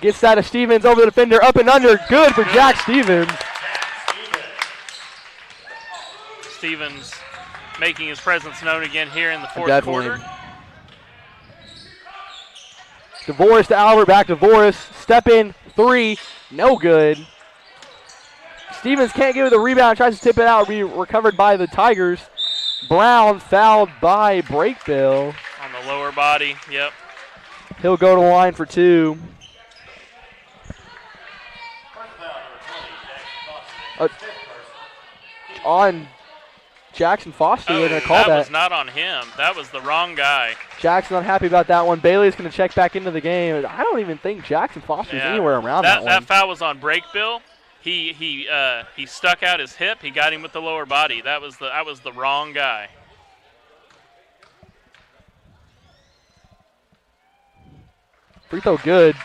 [SPEAKER 1] Gets that to Stevens over the defender, up and under. Good for Jack Stevens.
[SPEAKER 2] Stevens making his presence known again here in the fourth quarter.
[SPEAKER 1] DeVoris to Albert, back to Voris. Step in, 3, no good. Stevens can't give it the rebound, tries to tip it out, be recovered by the Tigers. Brown fouled by Breakbill.
[SPEAKER 2] On the lower body, yep.
[SPEAKER 1] He'll go to the line for 2. On Jackson Foster, they're going to call that.
[SPEAKER 2] That was not on him. That was the wrong guy.
[SPEAKER 1] Jackson unhappy about that one. Bailey's going to check back into the game. I don't even think Jackson Foster's anywhere around that one.
[SPEAKER 2] That foul was on Breakbill. He stuck out his hip. He got him with the lower body. That was the wrong guy.
[SPEAKER 1] Free throw good.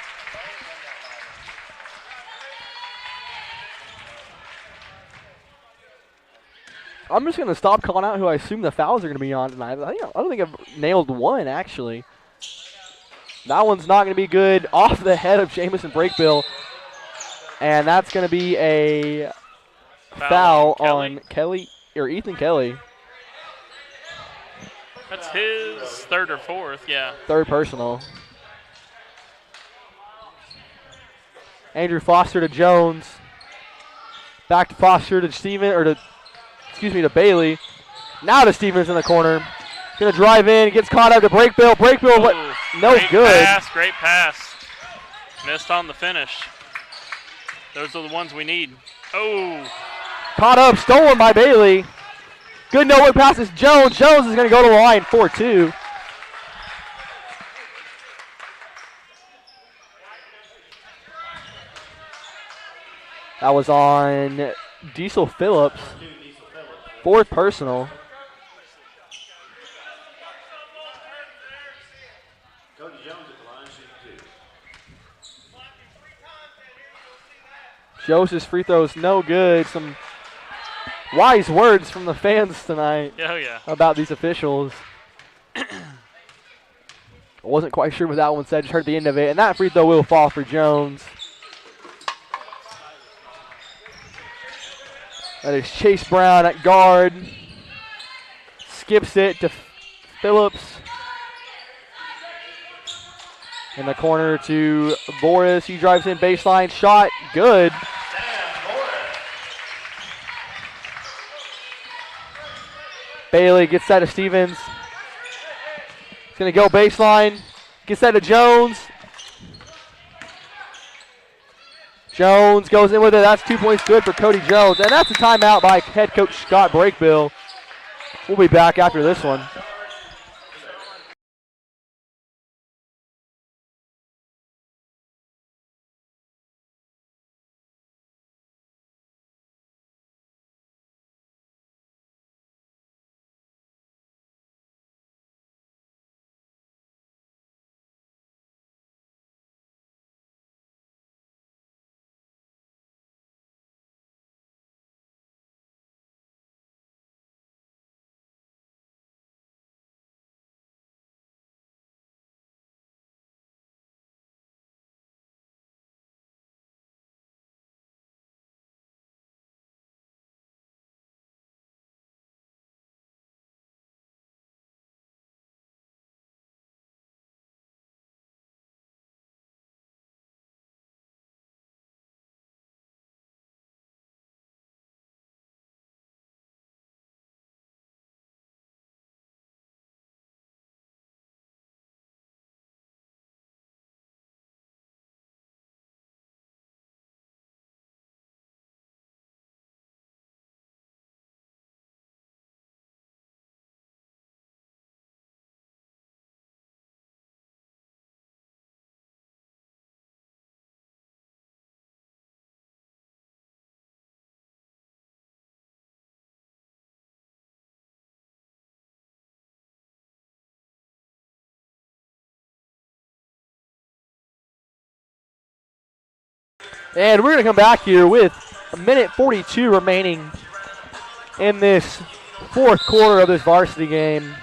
[SPEAKER 1] I'm just going to stop calling out who I assume the fouls are going to be on tonight. I don't think I've nailed one, actually. That one's not going to be good. Off the head of Jamison Breakbill. And that's going to be a foul on Kelly, or Ethan Kelly.
[SPEAKER 2] That's his third or fourth, yeah.
[SPEAKER 1] Third personal. Andrew Foster to Jones. Back to Foster to Steven, or to Bailey. Now to Stevens in the corner. Gonna drive in, gets caught up to Breakbill. Breakbill, no good.
[SPEAKER 2] Great pass. Missed on the finish. Those are the ones we need. Oh.
[SPEAKER 1] Caught up, stolen by Bailey. Good no-look passes Jones. Jones is gonna go to the line 4-2. That was on Diesel Phillips. Fourth personal.
[SPEAKER 3] Cody Jones at the line, shooting 2.
[SPEAKER 1] Joseph's free throws no good. Some wise words from the fans tonight.
[SPEAKER 2] Oh, yeah.
[SPEAKER 1] About these officials. I wasn't quite sure what that one said. Just heard the end of it. And that free throw will fall for Jones. That is Chase Brown at guard. Skips it to Phillips. In the corner to Boris. He drives in baseline. Shot. Good. Bailey gets that to Stevens. He's going to go baseline. Gets that to Jones. Jones goes in with it. That's 2 points good for Cody Jones. And that's a timeout by head coach Scott Breakbill. We'll be back after this one. And we're going to come back here with a minute 42 remaining in this fourth quarter of this varsity game.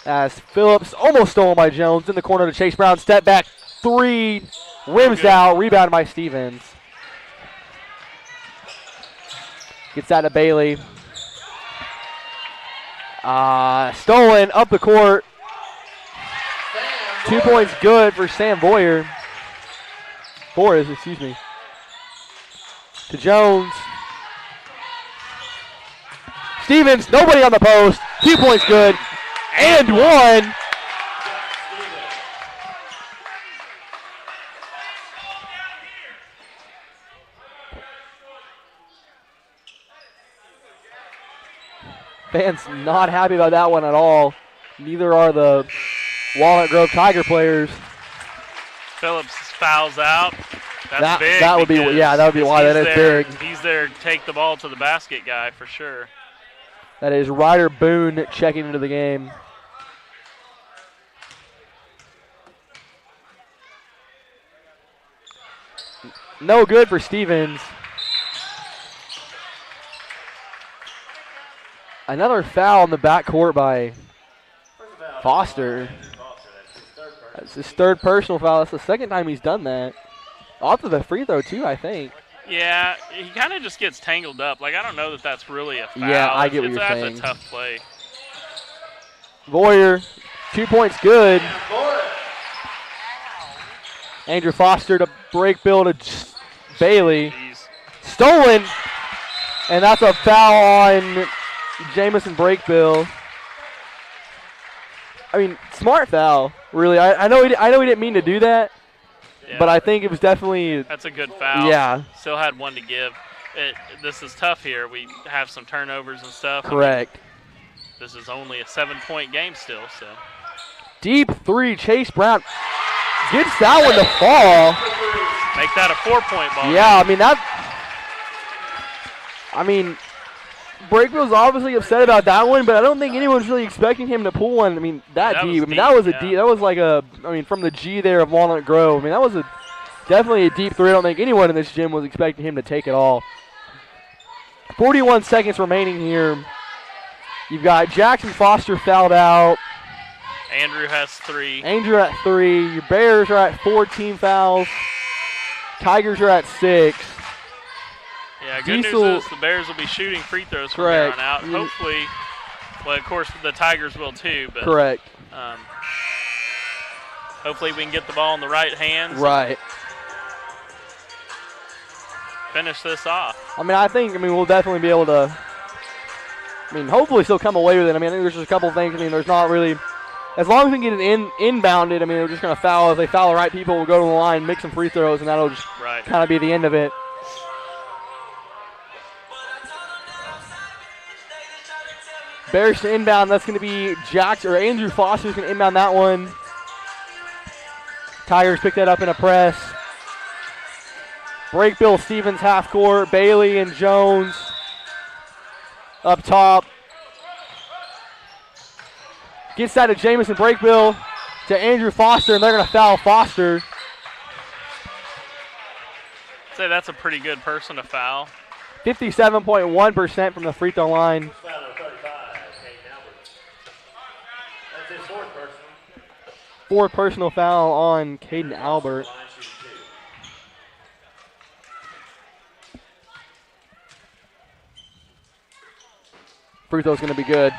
[SPEAKER 1] As Phillips almost stolen by Jones in the corner to Chase Brown. Step back three, rims out, rebounded by Stevens. Gets that to Bailey. Stolen up the court. 2 points good for Sam Boyer. Forrest, excuse me. To Jones. Stevens, nobody on the post. 2 points good. And one. Fans not happy about that one at all. Neither are the Walnut Grove Tiger players.
[SPEAKER 2] Phillips fouls out. That's big.
[SPEAKER 1] That would be, yeah, that would be why that is big.
[SPEAKER 2] He's there to take the ball to the basket guy for sure.
[SPEAKER 1] That is Ryder Boone checking into the game. No good for Stevens. Another foul in the backcourt by Foster. That's his third personal foul. That's the second time he's done that. Off of the free throw, too, I think.
[SPEAKER 2] Yeah, he kind of just gets tangled up. Like, I don't know that that's really a foul.
[SPEAKER 1] Yeah, I get what you're saying.
[SPEAKER 2] That's a tough play.
[SPEAKER 1] Boyer, 2 points good. Andrew Foster to break Bill to Bailey.
[SPEAKER 2] Jeez.
[SPEAKER 1] Stolen. And that's a foul on Jamison Brakebill. I mean, smart foul, really. I know he didn't mean to do that, yeah, but I think it was definitely.
[SPEAKER 2] That's a good foul.
[SPEAKER 1] Yeah.
[SPEAKER 2] Still had one to give. This is tough here. We have some turnovers and stuff.
[SPEAKER 1] Correct.
[SPEAKER 2] This is only a 7-point game still, so.
[SPEAKER 1] Deep three, Chase Brown gets that one to fall.
[SPEAKER 2] Make that a 4-point ball.
[SPEAKER 1] Yeah, I mean, Brakebill's obviously upset about that one, but I don't think anyone's really expecting him to pull one. I mean, that deep. That was a deep. That was like from the G there of Walnut Grove. I mean, that was definitely a deep three. I don't think anyone in this gym was expecting him to take it all. 41 seconds remaining here. You've got Jackson Foster fouled out.
[SPEAKER 2] Andrew has 3.
[SPEAKER 1] Andrew at 3. Your Bears are at 14 fouls. Tigers are at 6.
[SPEAKER 2] Yeah, good news is the Bears will be shooting free throws from here on out. Hopefully, well, of course, the Tigers will too. But
[SPEAKER 1] correct.
[SPEAKER 2] Hopefully we can get the ball in the right hands.
[SPEAKER 1] Right.
[SPEAKER 2] Finish this off.
[SPEAKER 1] I think we'll definitely be able to, hopefully still come away with it. I think there's just a couple things. There's not really, as long as we can get it inbounded, we're just going to foul. If they foul the right people, we'll go to the line, make some free throws, and that'll just kind of be the end of it. Bears to inbound. That's going to be Andrew Foster's going to inbound that one. Tigers pick that up in a press. Brakebill, Stevens half court. Bailey and Jones up top. Gets that to Jamison Brakebill to Andrew Foster, and they're going to foul Foster.
[SPEAKER 2] I'd say that's a pretty good person to foul.
[SPEAKER 1] 57.1% from the free throw line. Fourth personal foul on Caden Albert. Free throw's going to be good.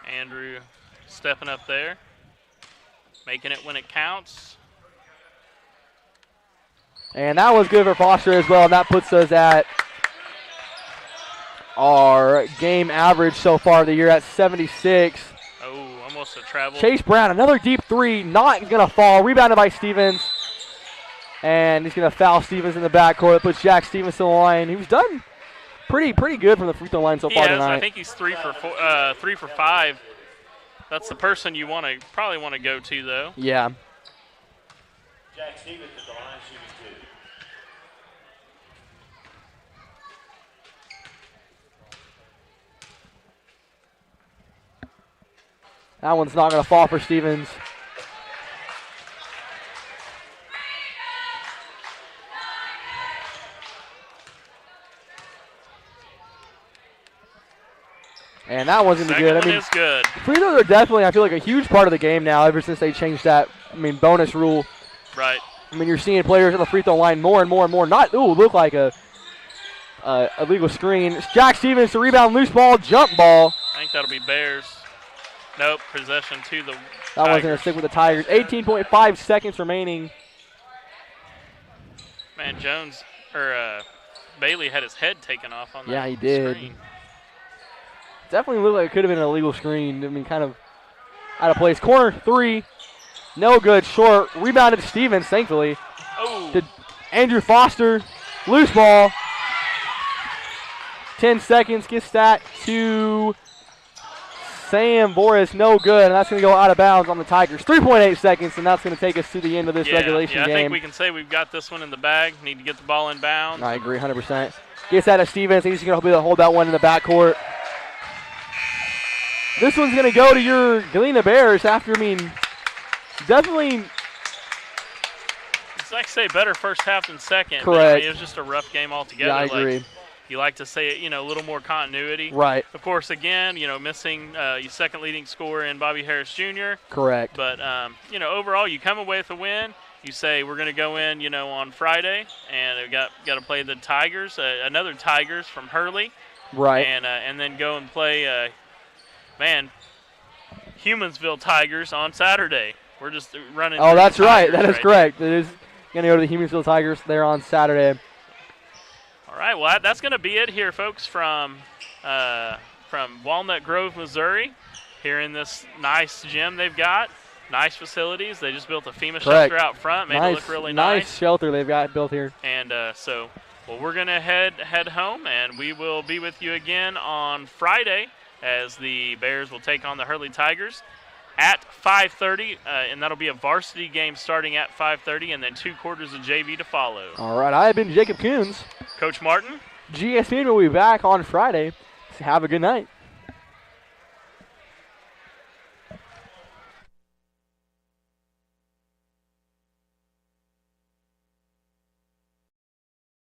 [SPEAKER 2] Andrew stepping up there, making it when it counts.
[SPEAKER 1] And that was good for Foster as well, and that puts us at our game average so far of the year at 76.
[SPEAKER 2] Oh, almost a travel.
[SPEAKER 1] Chase Brown, another deep three, not going to fall. Rebounded by Stevens. And he's going to foul Stevens in the backcourt. That puts Jack Stevens to the line. He was done pretty good from the free throw line so far tonight.
[SPEAKER 2] I think he's 3 for 5. That's the person you probably want to go to, though.
[SPEAKER 1] Yeah.
[SPEAKER 3] Jack Stevens at the line shooting 2.
[SPEAKER 1] That one's not going to fall for Stevens. And that wasn't good.
[SPEAKER 2] Is good.
[SPEAKER 1] Free throws are definitely, I feel like, a huge part of the game now ever since they changed that, bonus rule.
[SPEAKER 2] Right.
[SPEAKER 1] You're seeing players on the free throw line more and more and more. Look like a legal screen. It's Jack Stevens to rebound, loose ball, jump ball.
[SPEAKER 2] I think that'll be Bears. Nope, possession to the
[SPEAKER 1] That one's going to
[SPEAKER 2] Tigers.
[SPEAKER 1] stick with the Tigers. 18.5 seconds remaining.
[SPEAKER 2] Man, Bailey had his head taken off on that
[SPEAKER 1] Yeah, he did.
[SPEAKER 2] screen.
[SPEAKER 1] Definitely looked like it could have been an illegal screen. I mean, kind of out of place. Corner 3. No good. Short. Rebounded Stevens, thankfully.
[SPEAKER 2] Oh.
[SPEAKER 1] To Andrew Foster. Loose ball. 10 seconds. Gets that to Sam Boris. No good. And that's going to go out of bounds on the Tigers. 3.8 seconds, and that's going to take us to the end of this regulation
[SPEAKER 2] I
[SPEAKER 1] game.
[SPEAKER 2] think we can say we've got this one in the bag. Need to get the ball in bounds.
[SPEAKER 1] I agree 100%. Gets that to Stevens. He's going to be able to hold that one in the backcourt. This one's going to go to your Galena Bears after, definitely.
[SPEAKER 2] It's like say better first half than second.
[SPEAKER 1] Correct.
[SPEAKER 2] But, it was just a rough game altogether.
[SPEAKER 1] Yeah, I agree.
[SPEAKER 2] You like to say it, a little more continuity.
[SPEAKER 1] Right.
[SPEAKER 2] Of course, again, missing your second leading scorer in Bobby Harris Jr.
[SPEAKER 1] Correct.
[SPEAKER 2] But, overall, you come away with a win. You say we're going to go in, on Friday, and we got to play the Tigers, another Tigers from Hurley.
[SPEAKER 1] Right.
[SPEAKER 2] And then go and play, Humansville Tigers on Saturday. We're just running.
[SPEAKER 1] Oh, that's right. That is
[SPEAKER 2] right
[SPEAKER 1] correct. It is going to go to the Humansville Tigers there on Saturday.
[SPEAKER 2] All right, well, that's going to be it here, folks, from Walnut Grove, Missouri, here in this nice gym they've got. Nice facilities. They just built a FEMA shelter out front, made it look really nice.
[SPEAKER 1] Nice shelter they've got built here.
[SPEAKER 2] And we're going to head home, and we will be with you again on Friday as the Bears will take on the Hurley Tigers at 5:30, and that'll be a varsity game starting at 5:30, and then 2 quarters of JV to follow.
[SPEAKER 1] All right, I have been Jacob Coons.
[SPEAKER 2] Coach Martin.
[SPEAKER 1] GSPN will be back on Friday. Have a good night.